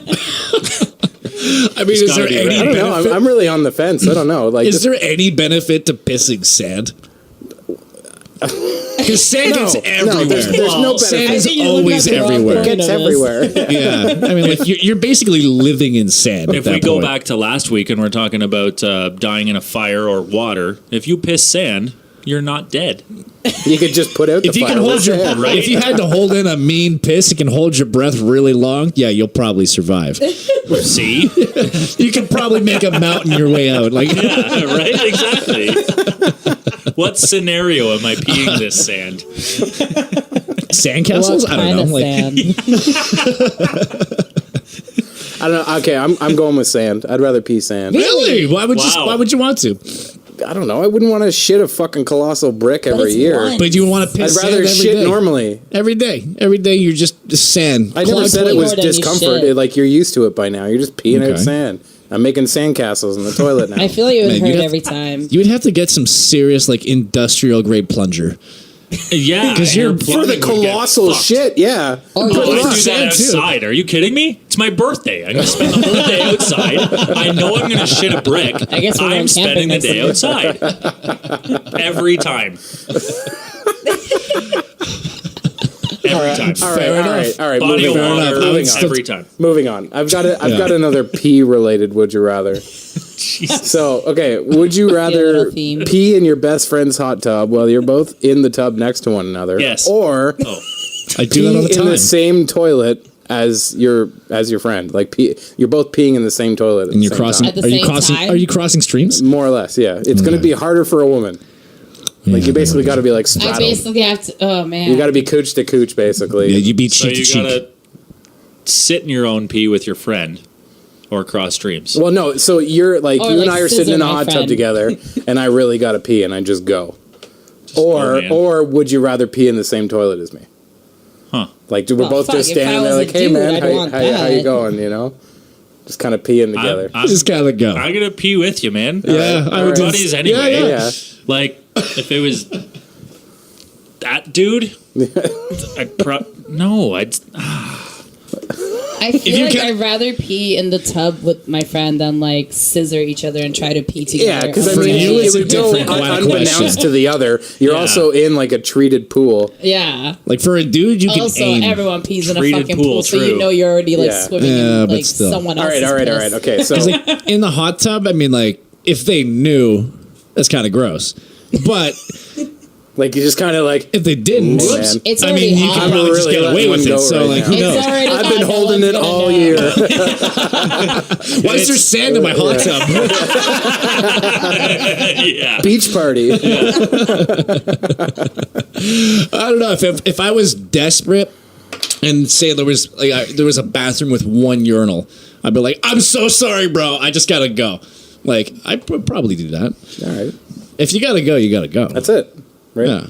I mean, is gotta there be any right. I don't know. benefit? I'm really on the fence. I don't know. Like, Is there any benefit to pissing sand? Because sand gets everywhere. there's no Sand benefit. is I think you're looking always at the wrong everywhere. It gets None of us. everywhere. Yeah, I mean, like you're basically living in sand. If at we that go point. back to last week and we're talking about dying in a fire or water, if you piss sand, you're not dead. You could just put out the if you fire. can hold with your, sand. Right. if you had to hold in a mean piss, you can hold your breath really long. Yeah, you'll probably survive. See? You can probably make a mountain your way out. Like, Yeah, right? Exactly. What scenario am I peeing this sand? sandcastles? What I kind don't of know. Like, sand? I don't know. Okay, I'm going with sand. I'd rather pee sand. really? Why would Wow. Why would you want to? I don't know. I wouldn't want to shit a fucking colossal brick every it's year. one. But you want to I'd piss rather sand every shit day. normally. Every day. Every day you're just sand. I never Clogged said it toilet. was More than you discomfort. shit. Like you're used to it by now. You're just peeing Okay. out sand. I'm making sandcastles in the toilet now. I feel like it would Man, you'd hurt have- every time. You would have to get some serious, like, industrial grade plunger. Yeah. 'Cause you're- your for plumbing the would get colossal fucked. shit, yeah. Or Oh, you I do just- that Sand, too. outside. Are you kidding me? It's my birthday. I'm going to spend the whole day outside. I know I'm going to shit a brick. I guess we're I'm going spending camping the day next outside. Every time. Every time. All right, Fair all right, enough. all right. Body of Moving on. water. Moving on. Every time. Moving on. I've got another pee related would you rather. So, okay, would you rather little theme. pee in your best friend's hot tub while you're both in the tub next to one another? Yes. Or Oh. I do that all the pee in time. the same toilet as your friend? Like you're both peeing in the same toilet at And the you're same crossing. time. At the Are you same crossing? time? Are you crossing streams? More or less, yeah. It's going to be harder for a woman. Like you basically got to be like I straddled. basically have to. Oh man. You got to be cooch to cooch, basically. Yeah, you beat So cheek to you cheek. gotta sit in your own pee with your friend or cross streams. Well, no. So you're like Or you and like I are sitting scissor in a my hot tub friend. together, and I really got to pee, and I just go. go, man. Or would you rather pee in the same toilet as me? Huh. Like we're Well, both fuck, just if I standing there, was a like, "Hey dude, man, I'd how want you that." going?" You know, just kind of peeing together. I'm Just gotta go. I'm gonna pee with you, man. Yeah, I All would right. Buddies anyway. Yeah, yeah. Like if it was that dude. I feel like I'd rather pee in the tub with my friend than like scissor each other and try to pee together. Yeah, because I For mean, you, it's it a would go different unbeknownst question. to the other. You're also in like a treated pool. Yeah. Like for a dude, you can Also, aim. everyone pees in a Treated fucking pool, pool, so you true. know you're already like Yeah. swimming Yeah, in but like still. someone All else's right. piss. Okay, so Like in the hot tub, I mean, like if they knew, that's kind of gross. But like you just kind of like. if they didn't, Ooh, man. It's I already mean, you hot. could probably just really get away letting with one it. go So right like, now. who It's knows? already I've hot, been no holding one's it gonna all know. year. Why is there sand in my hot tub? Yeah. Beach party. I don't know if I was desperate and say there was a bathroom with one urinal, I'd be like, I'm so sorry, bro. I just gotta go. Like I would probably do that. All right, If you gotta go, you gotta go. that's it. Right. Yeah.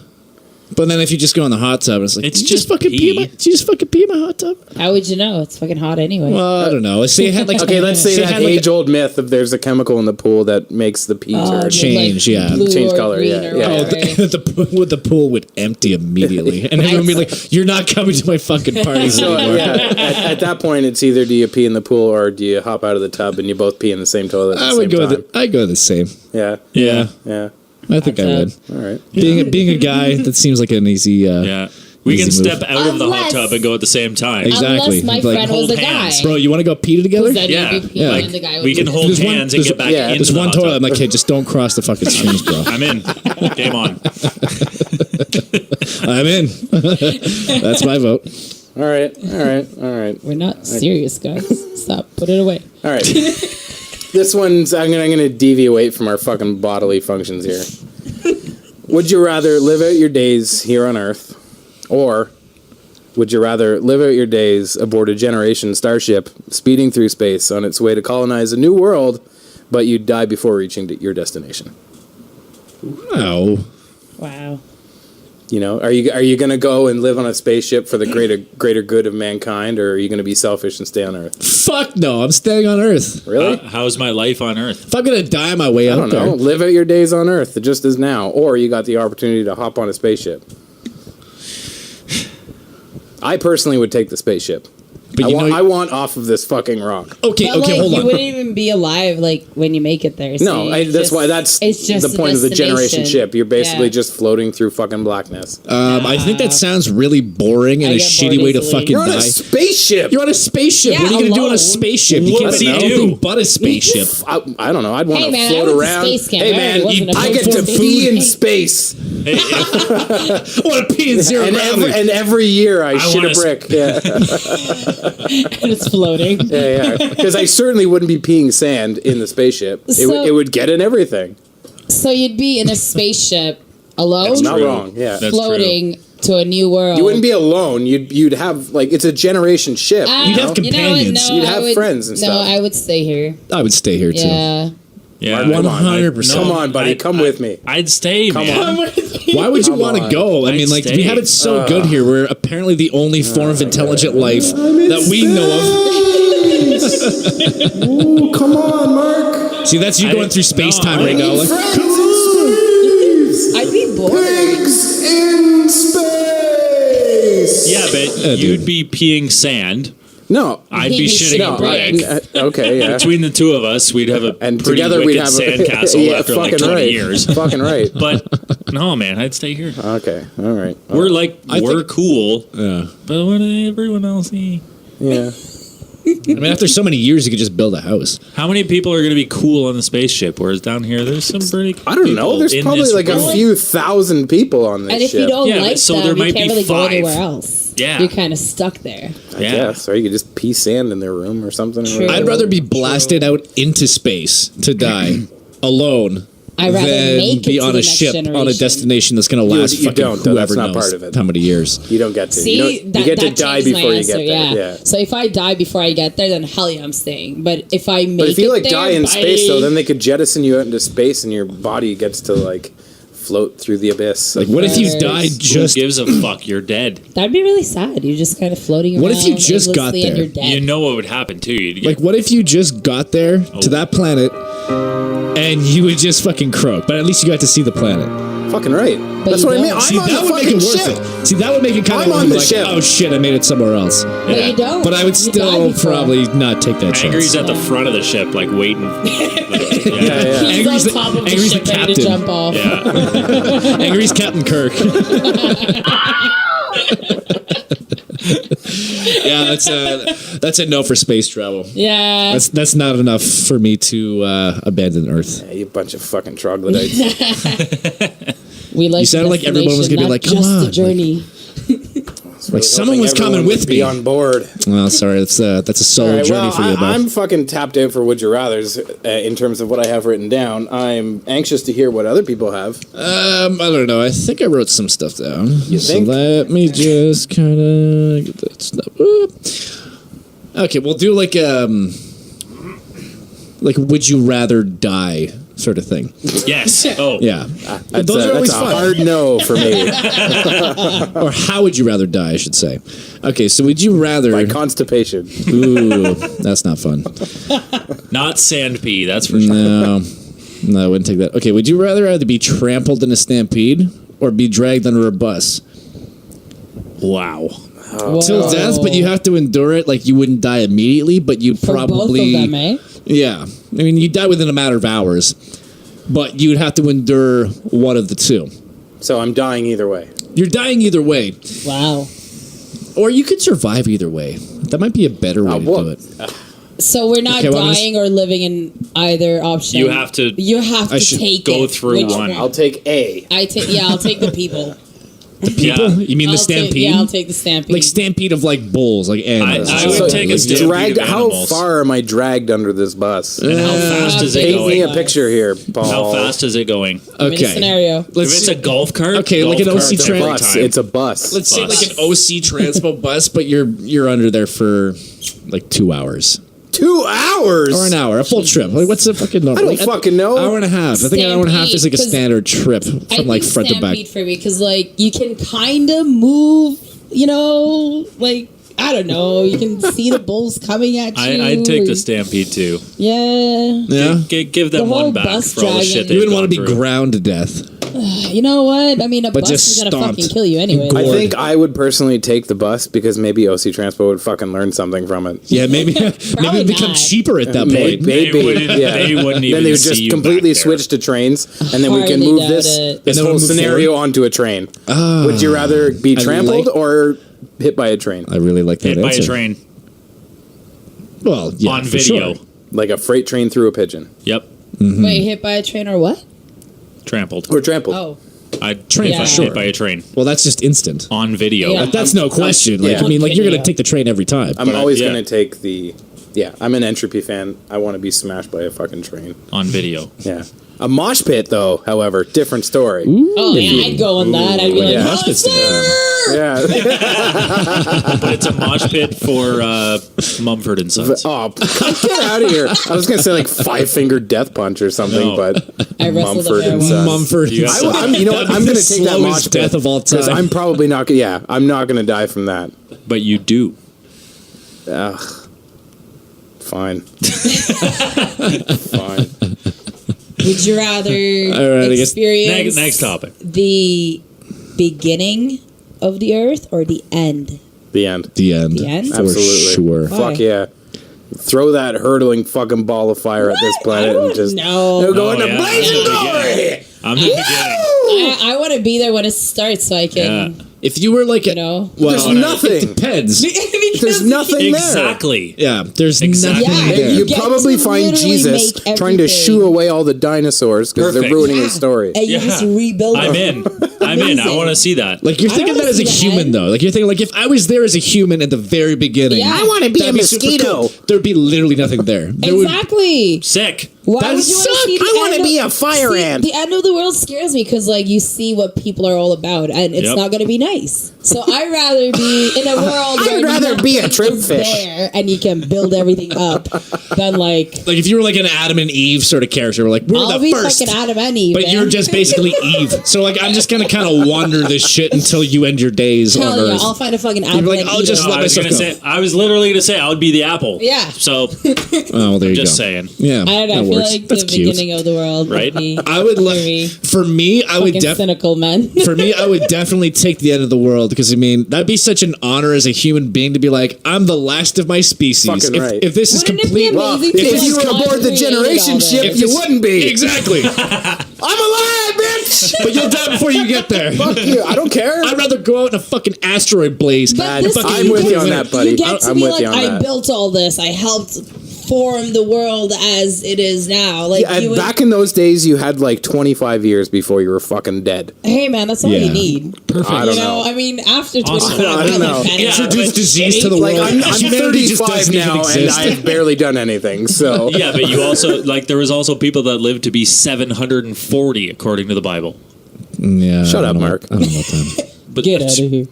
But then if you just go in the hot tub, it's like, It's did you just fucking pee. did you just fucking pee in my hot tub? How would you know? It's fucking hot anyway. Well, I don't know. Let's say it had like Okay, let's say it that had, like, age-old myth of there's a chemical in the pool that makes the pee turd. Change, yeah. Blue Change or color, green yeah, or yeah. Oh, whatever. the pool would empty immediately, and everyone would be like, "You're not coming to my fucking parties So anymore." at that point, it's either do you pee in the pool or do you hop out of the tub and you both pee in the same toilet at the I same would go. time. I'd go the same. Yeah, Yeah, yeah. I think I would. All right. Being a guy, that seems like an easy. Yeah. We can Easy move. step out of the hot Unless- tub and go at the same time. Exactly. Unless my Like, friend was hold a guy. hands. Bro, you want to go pee together? Then Yeah. you'd be peeing Yeah. and the guy would We can be- hold There's one- hands and get back yeah, into There's the one hot toilet. tub. I'm like, hey, just don't cross the fucking streams, bro. I'm in. Game on. I'm in. That's my vote. All right. We're not serious, guys. Stop. Put it away. All right. This one's I'm gonna deviate from our fucking bodily functions here. Would you rather live out your days here on Earth, or would you rather live out your days aboard a generation starship speeding through space on its way to colonize a new world, but you'd die before reaching your destination? No. Wow. You know, are you going to go and live on a spaceship for the greater good of mankind, or are you going to be selfish and stay on Earth? Fuck no. I'm staying on Earth. Really? How's my life on Earth? If I'm gonna die on my way I out don't know. there, Live out your days on Earth, just as now, or you got the opportunity to hop on a spaceship. I personally would take the spaceship. but I want off of this fucking rock. okay, But okay, like, hold you on. wouldn't even be alive like when you make it there. So No, that's it's just the point of the generation destination. ship. You're basically Yeah. just floating through fucking blackness. I think that sounds really boring and I a get shitty bored way to easily. fucking You're on die. a spaceship. You're on a spaceship. Yeah, what are you gonna do on a alone. spaceship? You What can't does do he anything do? but a spaceship. I don't know. I'd want Hey, to man, I float went to around. space camp. Hey I man, wasn't a I big get to space pee in camp. space, Hey, I want to pee in zero and gravity. every year I shit wanna a brick. Yeah, And it's floating. yeah. Because I certainly wouldn't be peeing sand in the spaceship. So- It would get in everything. So you'd be in a spaceship alone, That's Not true. wrong. Yeah. That's floating to a new world. You wouldn't be alone. You'd have like it's a generation ship. You'd have You know what? companions. No, You'd I have would- friends and stuff. No, I would stay here. I would stay here too. Yeah. yeah, Come on, 100%. Come on, buddy. Come with me. I'd stay, Come man. on. Why would you Come want to on. go? I I'd mean, like, stay. we have it so good here. We're apparently the only form of intelligent life that we know Ooh, come on, Mark. of. See, that's you I going didn't- through space no, time I right now. Like, Friends in space. I'd be bored. Pigs in space. Yeah, but dude. you'd be peeing sand. No. I'd He'd be be shitting shitting a brick. Okay, yeah. Between the two of us, we'd have a And pretty together wicked we'd have sandcastle yeah, after like fucking 20 right. years. Fucking right. But no, man, I'd stay here. Okay, all right. We're like, we're think- cool, yeah. but what did everyone else see? Yeah. I mean, after so many years, you could just build a house. How many people are going to be cool on the spaceship? Whereas down here, there's some pretty cool I don't know. people There's in probably this like world. a few thousand people on this And if ship. you don't Yeah, but like so them, there you might can't be really go 5. anywhere else. Yeah. You're kind of stuck there. I Yeah. guess, or you could just pee sand in their room or something. True. I'd rather be blasted out into space to die alone I'd rather than make it be to on the a next ship on a generation. destination that's going to last you fucking don't, though. That's whoever not knows part of it. how many years. You don't get to. See, you get to die changed my before you answer, get there. Yeah. So if I die before I get there, then hell yeah, I'm staying. But if I make But if you it like there, die in bye. space, though, then they could jettison you out into space, and your body gets to like float through the abyss. Like, what if you Yes. died Who just... gives a fuck? You're dead. That'd be really sad. You're just kind of floating around. What if you just got aimlessly and there? you're dead. You know what would happen too. You'd get Like, what if you just got there to that planet and you would just fucking croak, but at least you got to see the planet? Fucking right. But That's you what I mean. don't. See, I'm on that the would make it fucking worth ship. it. See, that would make it kind I'm of on the like, ship. oh shit, I made it somewhere else. But you don't. But I would You died still before. probably not take that Angry's chance. at the front of the ship, like waiting. Yeah. He's Angry's on top of the Angry's the ship ready to captain. jump off. Yeah. Angry's Captain Kirk. Yeah, that's a no for space travel. Yeah. That's not enough for me to abandon Earth. Yeah, you bunch of fucking troglodytes. We like You sounded like everyone was gonna be like, destination, "Come not on," just the journey. Like someone was coming Everyone with would be me. on board. Well, sorry, that's a solo All right, journey well, for you, bud. I'm fucking tapped out for Would You Rathers in terms of what I have written down. I'm anxious to hear what other people have. I don't know. I think I wrote some stuff down. You think? So let me just kind of get that stuff. Okay, we'll do like would you rather die sort of thing. Yes. Oh. Yeah. That's Those are always a fun. hard no for me. Or how would you rather die, I should say. Okay, so would you rather... By constipation. Ooh, that's not fun. Not sand pea, that's for sure. No, I wouldn't take that. Okay, would you rather either be trampled in a stampede or be dragged under a bus? Wow. Till death, but you have to endure it. Like, you wouldn't die immediately, but you'd For probably... both of them, eh? Yeah. I mean, you'd die within a matter of hours, but you'd have to endure one of the two. So I'm dying either way. You're dying either way. Wow. Or you could survive either way. That might be a better way to do it. So we're not Okay, well, I'm dying or living in either option. You have to I should take go it. through Which one. I'll take A. I'll take the people. People? Yeah. You mean the stampede? I'll take the stampede. Like stampede of like bulls, like animals. I would So take a stampede dragged. of How animals. far am I dragged under this bus? And how fast is it Paint me a going? picture here, Paul. How fast is it going? Give me the Okay. scenario. If it's a golf cart, Okay, golf like an cart's OC every train. Bus. time. It's a bus. Let's say Bus. like an OC Transpo bus, but you're under there for like 2 hours 2 hours or an hour, a full trip. Like what's the fucking number? I don't Like, fucking know. Hour and a half. I think an hour and a half is like a Stampede, 'cause standard trip I from like think front to back. stampede for me because like you can kind of move, you know, like I don't know, you can see the bulls coming at you. I'd take the stampede too. Yeah, Yeah, Give them The whole one back bus for all the shit dragging. you they've wouldn't want to gone be through. ground to death. you know what? I mean, a But bus just is gonna stomped. fucking kill you anyway. I Gored. think I would personally take the bus because maybe OC Transpo would fucking learn something from it. Yeah, maybe it'd become not. cheaper at that Maybe, point. maybe. They wouldn't- yeah. they wouldn't even Then they would see just you completely back there. switch to trains, and then we can Hardly move doubt this it. this And then whole we'll move scenario forward? onto a train. Would you rather be I trampled like- or hit by a train, I really like that Hit by answer. a train Well, yeah, on for video. sure. like a freight train through a pigeon, Yep. Wait, hit by a train or what? Trampled. or trampled? Oh, I'd Train for hit sure. by a train Well, that's just instant. on video. Yeah. That's no question. Like, yeah. I mean, like you're gonna Video. take the train every time. I'm But always yeah. gonna take the. Yeah, I'm an Entropy fan. I want to be smashed by a fucking train. On video. Yeah, a mosh pit though. However, different story. oh yeah, I'd go on that. I'd be like, yeah. "Oh, That's good sir!" Yeah. But it's a mosh pit for Mumford and Sons. Oh, get out of here! I was gonna say like 5-finger death punch or something, No. but I wrestled Mumford a bear and once. Sons. Mumford. You and got- Sons. You know what? I'm The gonna take that slowest mosh death pit of all because time. I'm probably not. Yeah, I'm not gonna die from that. But you do. Ugh. Fine. Fine. Would you rather right, I guess- experience Next topic. the beginning of the Earth or the end? The end. The end. The end? For Absolutely. sure. Why? Fuck yeah. Throw that hurtling fucking ball of fire at this planet and just No. go into yeah, blazing I'm the glory. beginning. I'm the beginning. I want to be there when it starts so I can, If you were like, you know. well, There's it nothing. depends. There's nothing there. Exactly. Yeah, there's Exactly. nothing Yeah, there. You get probably to find literally Jesus make trying to everything. shoo away all the dinosaurs because they're Perfect. ruining his story. And you Yeah. just rebuild I'm it. in. I'm in. I Amazing. want to see that. Like you're I thinking wanna that as a see the human end. though. Like you're thinking like if I was there as a human at the very beginning, Yeah. I wanna be that'd a super mosquito. cool. There'd be literally nothing there. There would- Exactly. Sick. Why That would you want suck. to see the I want end to be of- a fire See, ant. The end of the world scares me because, like, you see what people are all about, and it's Yep. not going to be nice. So I'd rather be in a world I'd where rather be a nothing's trip fish. there and you can build everything up than like like if you were like an Adam and Eve sort of character, we're like we're I'll the be first. fucking Adam and Eve. But man. you're just basically Eve. So like I'm just gonna kind of wander this shit until you end your days on Hell yeah! Earth. I'll find a fucking Adam like, and I'll Eve. just No, let I was myself gonna go. say. I was literally gonna say I would be the apple. Yeah. So Oh, well, there you just go. saying. Yeah, I don't know. that I feel feel sports. like That's the cute. beginning of the world Right? would be I would very for me, I would fucking cynical men. For me, I would definitely take the end of the world because I mean that'd be such an honor as a human being to be like, I'm the last of my species. Fucking If, right. if this is Wouldn't it complete, be Well, amazing if to you were just aboard the recreate generation all ship, this? you wouldn't be. exactly. I'm alive, bitch. But you'll die before you get there. Fuck you. I don't care. I'd rather go out in a fucking asteroid blaze. But this I'm you with get- you on that, buddy. You get to I'm be with like, you on I that. built all this. I helped form the world as it is now. Like, Yeah, you would, back in those days, you had like 25 years before you were fucking dead. hey man, that's all Yeah. you need. Perfect. I You don't know, know. I mean, after 25, I don't know. Introduce disease to the Like world. I'm Humanity just 35 doesn't even now, and exist. I've barely done anything. So Yeah, but you also like there was also people that lived to be 740 according to the Bible. Yeah, Shut I up, don't know Mark. I don't know about that. But Get out of here.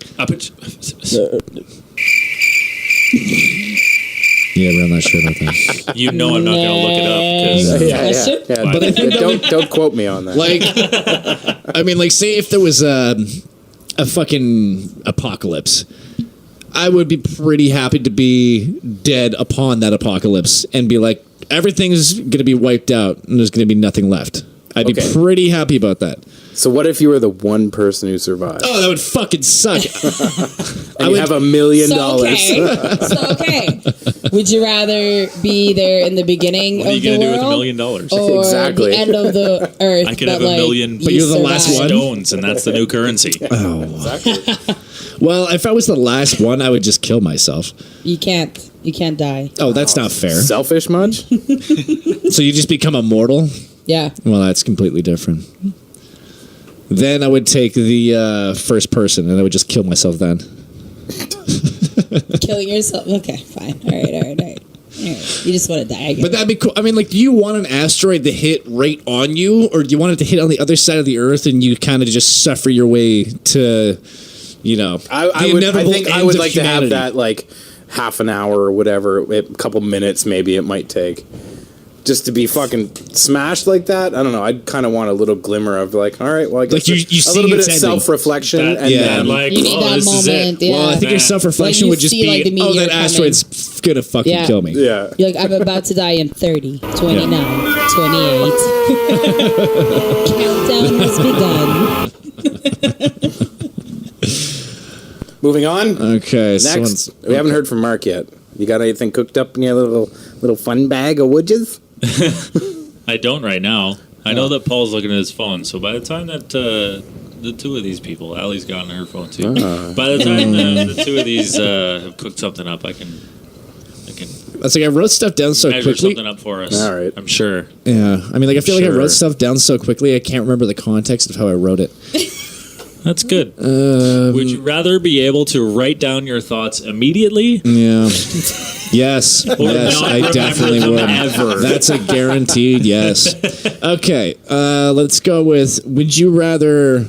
Yeah, but I'm not sure about that. You know I'm not going to look it up because yeah. But I think don't quote me on that. Like, I mean, like, say if there was a fucking apocalypse, I would be pretty happy to be dead upon that apocalypse and be like, everything's going to be wiped out and there's going to be nothing left. I'd be Okay. pretty happy about that. So what if you were the one person who survived? Oh, that would fucking suck. And you have $1 million. So okay. Would you rather be there in the beginning what are of you the going to do with world? $1 million? Or Exactly. the end of the earth? I could but have a like, million, you but you're the last survived? one? stones, and that's the new currency. Exactly. Well, if I was the last one, I would just kill myself. You can't die. Oh, that's not fair. Selfish much? So you just become immortal? Yeah. Well, that's completely different. Then I would take the first person and I would just kill myself then. Killing yourself. Okay, fine. All right. You just want to die. I get But that'd be cool. I mean, like, do you want an asteroid to hit right on you, or do you want it to hit on the other side of the Earth and you kind of just suffer your way to, you know, I think I would like to have that like half an hour or whatever, a couple minutes maybe it might take. Just to be fucking smashed like that, I don't know. I'd kind of want a little glimmer of like, all right, well, I guess Like, you a see little bit its of ending. self-reflection, That, and yeah. then like, You need oh, that this is moment, it. yeah. Well, I think your Nah. self-reflection When you would just see, be, like, the oh, meteor that asteroid's gonna fucking Yeah. kill me. yeah. You're like, I'm about to die in 30, 29, 28. Countdown has begun. Moving on. Okay, so Next, we haven't heard from Mark yet. You got anything cooked up in your little fun bag of woodges? I don't right now. I know that Paul's looking at his phone, so by the time that the two of these people, Allie's gotten her phone too. By the time the two of these have cooked something up, I can that's like I wrote stuff down so measure quickly. something up for us. All right. I'm sure. Yeah, I mean, like I feel like I Sure. wrote stuff down so quickly I can't remember the context of how I wrote it. That's good. Would you rather be able to write down your thoughts immediately? Yeah. Yes. Or Yes, not I remember definitely them would. ever? That's a guaranteed yes. Okay, let's go with would you rather.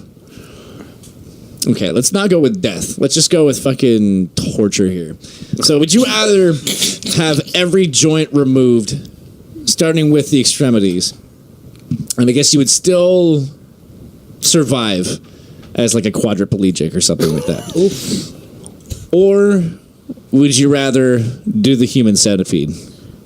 Okay, let's not go with death. Let's just go with fucking torture here. So, would you rather have every joint removed, starting with the extremities, and I guess you would still survive as like a quadriplegic or something like that? Or would you rather do the human centipede?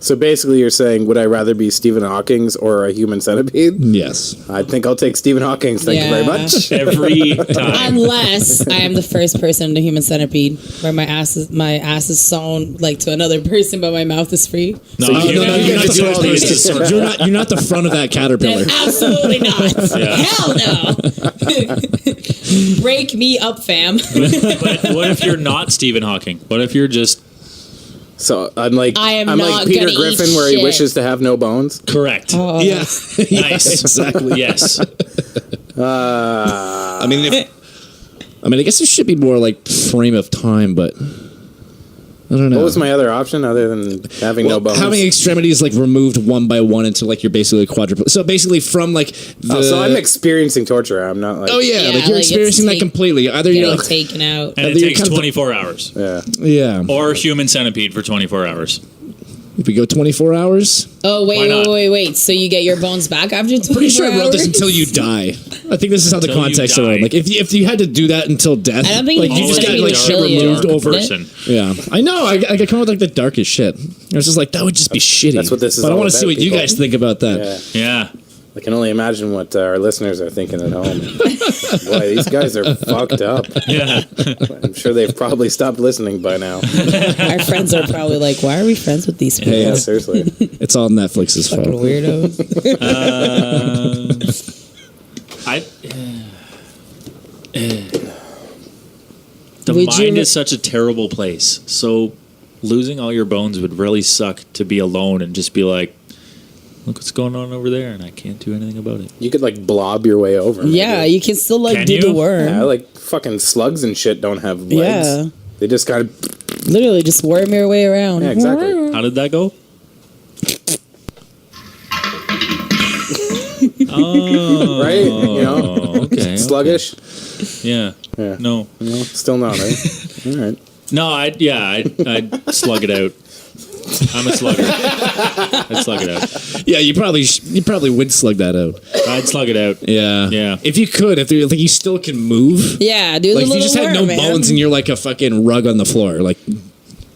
So basically, you're saying, would I rather be Stephen Hawking's or a human centipede? Yes. I think I'll take Stephen Hawking's. Thank you very Yeah. much. Every time. Unless I am the first person in the human centipede, where my ass is sewn like to another person, but my mouth is free. No, So you you- can't- you You're not get the to do first all these. person. You're not the front of that caterpillar. Then absolutely not. Yeah. Hell no. Break me up, fam. But what if you're not Stephen Hawking? What if you're just So I'm like I am I'm not like Peter gonna eat Griffin, where he shit. wishes to have no bones. correct? Oh, Yeah. Nice. Exactly. Yes. I mean, I guess there should be more like frame of time, but I don't know. What was my other option other than having no bones? Having extremities like removed one by one until like you're basically quadruple. So basically, from like the. so I'm experiencing torture. I'm not like. Oh yeah, Yeah, like you're like, it's experiencing that completely. Either you're Getting like, taken out. And Either it you're takes kind of- 24 hours. Yeah. yeah, Or human centipede for 24 hours. If we go 24 hours, Oh, Why not? wait. So you get your bones back after 24 pretty sure I wrote this hours? until you die. I think this is how the Until you context die. around. Like if you had to do that until death, I don't think like you you just can got be like a shit billion. removed over. person. Yeah, I know. I could come up with like the darkest shit. I was just like, that would just be shitty. that's what this is But I all want to see about, what you people. guys think about that. Yeah. Yeah. I can only imagine what our listeners are thinking at home. Boy, these guys are fucked up. Yeah. I'm sure they've probably stopped listening by now. Our friends are probably like, why are we friends with these people? Hey, Yeah, seriously. It's all Netflix's fault. Fucking weirdos. The Would you mind re- is such a terrible place. So losing all your bones would really suck to be alone and just be like, look what's going on over there, and I can't do anything about it. You could like blob your way over. maybe. Yeah, you can still like Can do the you? worm. Yeah, like fucking slugs and shit don't have legs. Yeah. They just kind of. Literally just worm your way around. Yeah, exactly. How did that go? Oh, Right? You know? okay. Sluggish? Yeah. Yeah. No. No, still not, eh? All right. No, I'd slug it out. I'm a slugger. I'd slug it out. Yeah, you probably would slug that out. I'd slug it out. Yeah, Yeah. If you could, if you like, you still can move. Yeah, do Like the if you little just had no worm, man. bones and you're like a fucking rug on the floor, like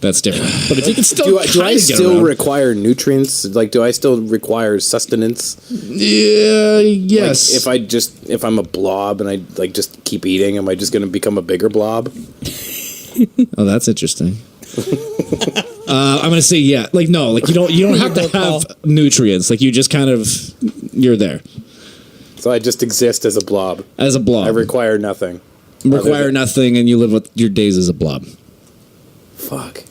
that's different. But if you can still, Do I kinda get still around- require nutrients? Like, do I still require sustenance? Yeah, yes. Like, if I'm a blob and I like just keep eating, am I just going to become a bigger blob? Oh, that's interesting. I'm gonna say yeah. Like no, like you don't have to have nutrients. Like you just kind of you're there So I just exist as a blob. as a blob. I require nothing. Require nothing, and you live with your days as a blob. Fuck.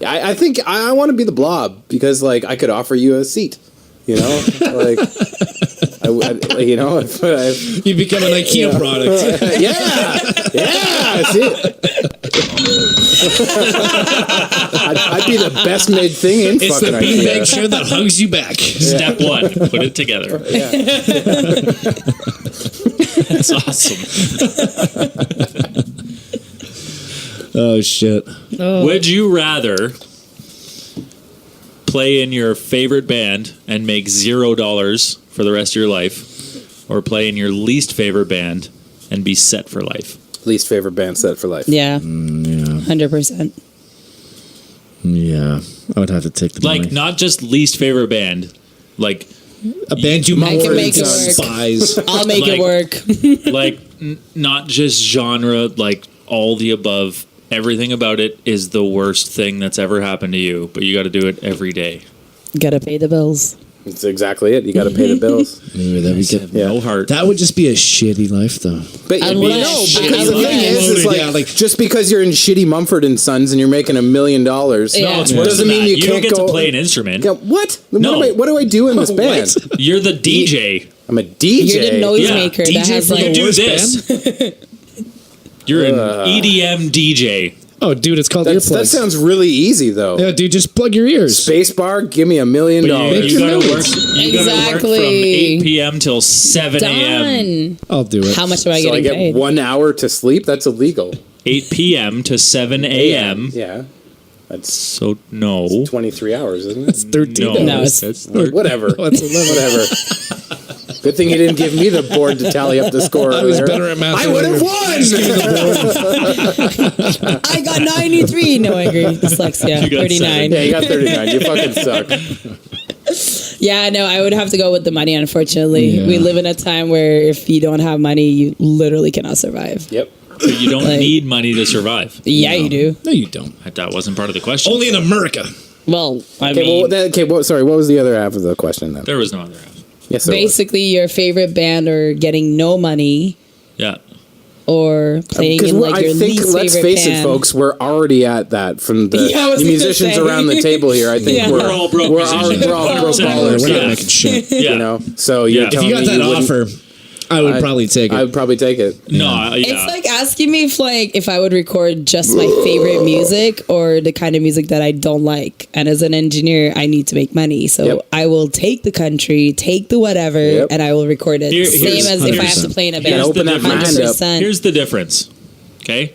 I think I want to be the blob because like I could offer you a seat. You know, like you know, if You become an IKEA product. yeah, see it. I'd be the best made thing in It's the fucking beanbag IKEA. chair that hugs you back. Step one, put it together. That's awesome. Oh shit. Would you rather play in your favorite band and make $0 for the rest of your life, or play in your least favorite band and be set for life? Least favorite band set for life. Yeah, Yeah, 100%. yeah. I would have to take the Like, money. not just least favorite band, like A band you I can more make it work. despise. I'll make Like- it work. like not just genre, like all the above. Everything about it is the worst thing that's ever happened to you, but you got to do it every day. Gotta pay the bills. That's exactly it. You got to pay the bills. Maybe that'd be good. Yeah. No heart. That would just be a shitty life, though. But Unless- because the thing is Unless- like, yeah, like- just because you're in shitty Mumford and Sons and you're making $1 million, Yeah. No, it's worse doesn't than mean that. you don't can't get go to play an instrument. Yeah, what? No. What do I do in this band? You're the DJ. I'm a DJ. You're the noisemaker that DJ has for like You do worst this. You're an Uh. EDM DJ. Oh, dude, it's called That earplugs. sounds really easy though. Yeah, dude, just plug your ears. Space bar, give me $1 million. But you your gotta work. millions. You gotta work from Exactly. 8 p.m. till 7 a.m. done. I'll do it. How much am I So I getting get paid? 1 hour to sleep. That's illegal. 8 p.m. to 7 a.m. Yeah, that's So no, 23 hours, isn't It's it? 13. no, No, it's- that's Whatever. What's 11? Whatever. Good thing you didn't give me the board to tally up the score. I was earlier. better at math I than would have you. won. I got 93. No, I agree. Dyslexia. You got 39. Yeah, you got 39. You fucking suck. Yeah, no, I would have to go with the money, unfortunately. Yeah. We live in a time where if you don't have money, you literally cannot survive. Yep. But you don't Like- need money to survive. Yeah, you do. No, you don't. That wasn't part of the question. Only in America. Well, I Okay. mean, Sorry. What was the other half of the question then? There was no other half. Yes. There was. basically your favorite band or getting no money Yeah. or playing in like your least let's favorite face band. it, folks, we're already at that from the, Yeah, I was the gonna musicians say. around the table here. I think Yeah. we're, We're all broke we're musicians. all broke Exactly. ballers. We're not Yeah. making shit. Yeah. You know, so you're Yeah. If you If telling you got me that wouldn't- offer, I would probably take it. I would probably take it. No. It's Yeah. like asking me if I would record just my favorite music or the kind of music that I don't like. And as an engineer, I need to make money, so Yep. I will take the country, take the whatever, Yep. and I will record it. Here- Same here's- as if I have to 100%. play in a You gotta band. open that mind up. 100%. Here's the difference. Okay.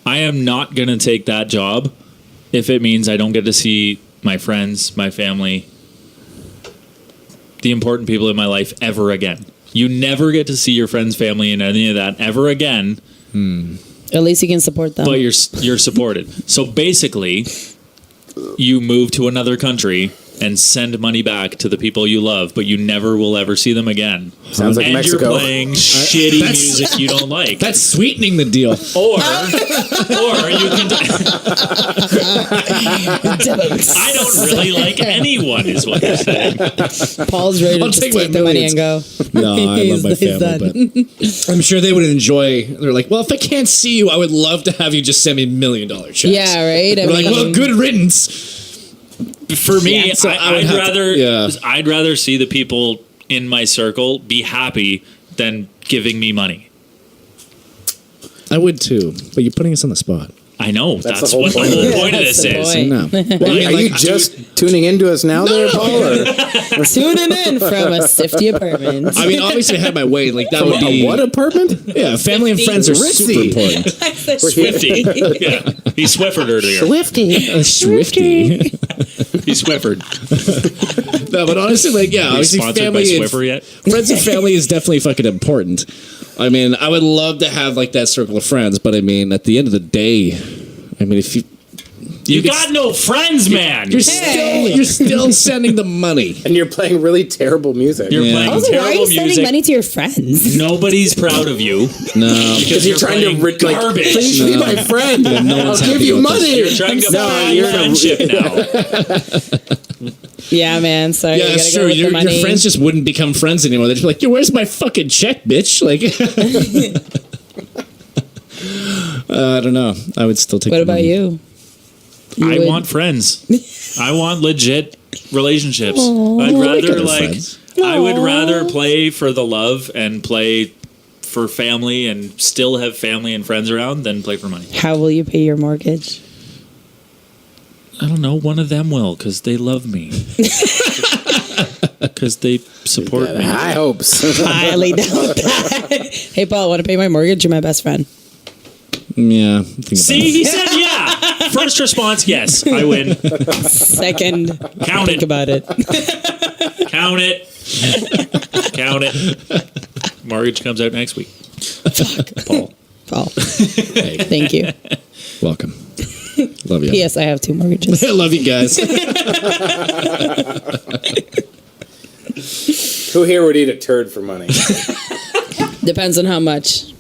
I am not going to take that job if it means I don't get to see my friends, my family, the important people in my life ever again. You never get to see your friends, family, and any of that ever again. At least you can support them. But you're supported. So basically, you move to another country and send money back to the people you love, but you never will ever see them again. Sounds like and Mexico. You're playing shitty music you don't like. That's sweetening the deal. Or you can. I don't really like anyone, is what you're saying. Paul's ready to I'll just take take my the money and millions. go. No, I love my He's family, but I'm sure they would enjoy. They're like, well, if I can't see you, I would love to have you just send me $1 million checks. Yeah, right? We're like, well, good riddance. For me, Yeah, so I'd rather see the people in my circle be happy than giving me money. I would too, but you're putting us on the spot. I know. That's the whole what point the of whole it. point of That's this the is. point. No. Are you just tuning into us now, there, Paul? Or Tuning in from a stifty apartment. I mean, obviously, I had my way. Like that would be a what apartment? Yeah, family and friends are super Ritzy. important. Swifty. Yeah. He Swiffered earlier. Swifty. He Swiffered. No, but honestly, like, yeah, Are you obviously, sponsored by family and Swiffer yet? friends and family is definitely fucking important. I mean, I would love to have like that circle of friends, but I mean, at the end of the day, I mean, if You got no friends, man. you're still sending the money. And you're playing really terrible music. You're Yeah. playing Also, why are terrible you sending music. money to your friends? Nobody's proud of you No, because you're trying to playing garbage. Please be No. my friend. no I'll one's give happy you about this. money. You're trying to No, find you're in a- friendship now. Yeah, man. So you yeah, gotta it's go true. with the Your money. friends just wouldn't become friends anymore. They'd just be like, "Yo, where's my fucking check, bitch?" Like, I don't know. I would still take. What the about money. you? I would- want friends. I want legit relationships. I'd I like rather other like friends. I would rather play for the love and play for family and still have family and friends around than play for money. How will you pay your mortgage? I don't know. One of them will because they love me. Because they support me. High hopes. Highly doubt that. Hey, Paul, want to pay my mortgage? You're my best friend. Yeah. think about See, it. he said yeah. First response, yes, I win. Second, Count think it. about it. Count it. Count it. Mortgage comes out next week. Paul. Paul, Hey, thank you. welcome. Love you. P.S. I have 2 mortgages. I love you guys. Who here would eat a turd for money? Depends on how much.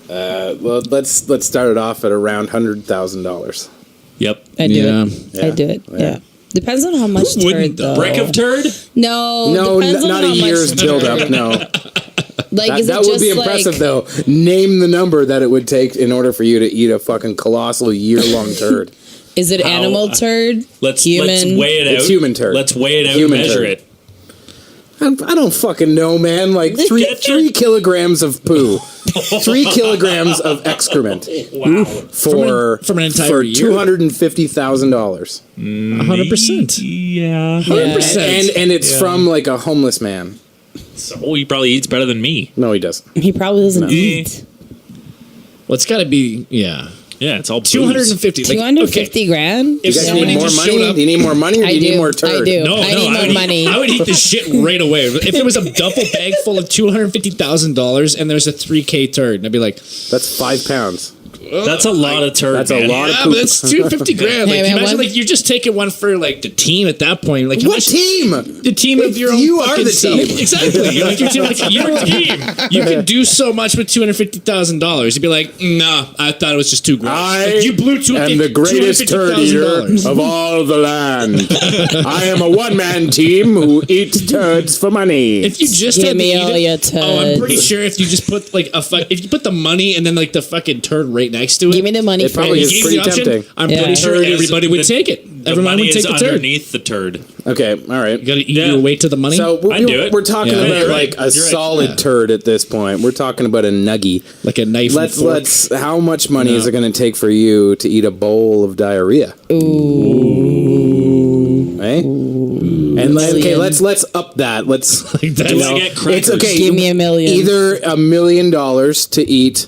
Well, let's start it off at around $100,000. Yep. I do Yeah. it. I do it. Yeah. Depends on how much Who wouldn't, turd, though? though. Brick of turd? No, No, depends on not a how year's much build turd. up. No, Like, that, is that it would be just impressive like, though. Name the number that it would take in order for you to eat a fucking colossal year-long turd. Is it How- animal turd? Let's human? weigh it out. It's human turd. Let's weigh it out Human and measure turd. it. I don't fucking know, man. Like Get your- 3 kilograms of poo, 3 kilograms of excrement Wow. for from an entire for year? $250,000, $100%. Yeah. 100%. and it's from like a homeless man. So he probably eats better than me. No, he doesn't. He probably doesn't eat. Well, it's got to be, yeah. Yeah, it's all booze. 250. Like, 250 grand? If You guys somebody need more just money? showed up, Do you need more money, or do I you do. need more turd? I do. No, I no, need I more would money. Eat, I would eat this shit right away. If there was a duffel bag full of $250,000 and there's a 3K turd, and I'd be like, That's 5 pounds. That's a lot of turd. That's a man. lot of yeah, poop. but that's $250 grand. Like, Hey, man, imagine one- like you're just taking one for like the team at that point. Like, how What much- team? The team of your own. You are fucking the self. team. Exactly. You're like your team. Like your team. You can do so much with $250,000. You'd be like, nah, I thought it was just too gross. I Like, you blew am the greatest turd eater of all the land. I am a one-man team who eats turds for money. If you just Give had to me eat all it, your oh, I'm turds. pretty sure if you just put like if you put the money and then like the fucking turd right next to it, Give me the money It for probably you is gave pretty the option, tempting. I'm Yeah. pretty sure Turd is- everybody would the- take it. The Everyone money would take is the turd. underneath the turd. Okay, all right. You got to eat Yeah. your way to the money. So I'd do it. we're talking Yeah. about You're like right. a You're right. solid Yeah. turd at this point. We're talking about a nuggie. like a knife. and fork. Let's. How much money is it going to take for you to eat a bowl of diarrhea? Ooh. Eh? And okay, let's up that. Let's. Like that. Do No. I get crackers? It's okay. Give me $1 million. Either $1 million to eat,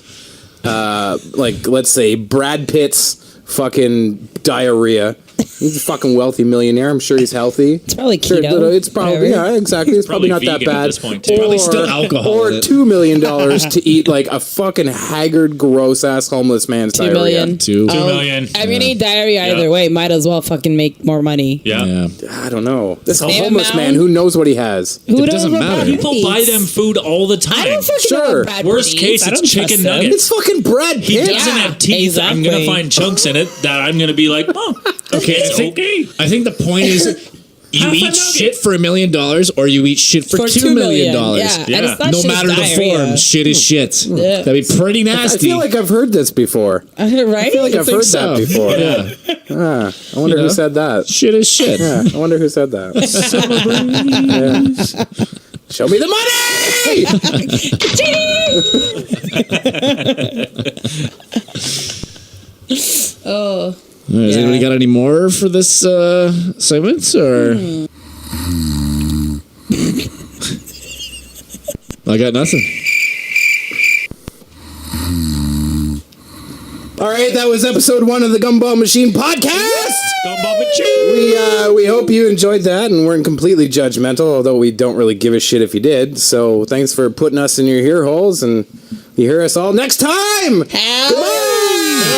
like let's say Brad Pitt's fucking diarrhea, He's a fucking wealthy millionaire. I'm sure he's healthy. It's probably keto. It's probably exactly. It's probably not that vegan at bad. this point, too. Probably still alcohol Or in it. $2 million to eat like a fucking haggard, gross ass homeless man's 2 diarrhea. million. 2 million. I mean, eat diarrhea either Yeah. way. Might as well fucking make more money. Yeah. I don't know. This Same homeless amount? man, who knows what he has? Who It doesn't matter. People buy them food all the time. I don't fucking Sure. know what Brad Worst Pitt case, eats. I it's don't chicken trust him. nuggets. It's fucking Brad He Pitt. doesn't have teeth. I'm gonna exactly. find chunks in it that I'm gonna be like, oh, okay, it's okay. I think the point is you Half a eat nugget. shit for $1 million or you eat shit for $2 million. Yeah. Yeah. And it's not No shit, matter the diarrhea. form, shit is shit. Yeah. That'd be pretty I nasty. feel like I've heard this before. Right? I feel like I've heard so. that before. Yeah. I wonder You who know? said that. Shit is shit. Yeah, I wonder who said that. Yeah. Show me the money! Oh. Has Yeah. anybody got any more for this segment? Or I got nothing. All right, that was episode 1 of the Gumball Machine podcast. We hope you enjoyed that and weren't completely judgmental, although we don't really give a shit if you did. So thanks for putting us in your ear holes, and you hear us all next time. Bye.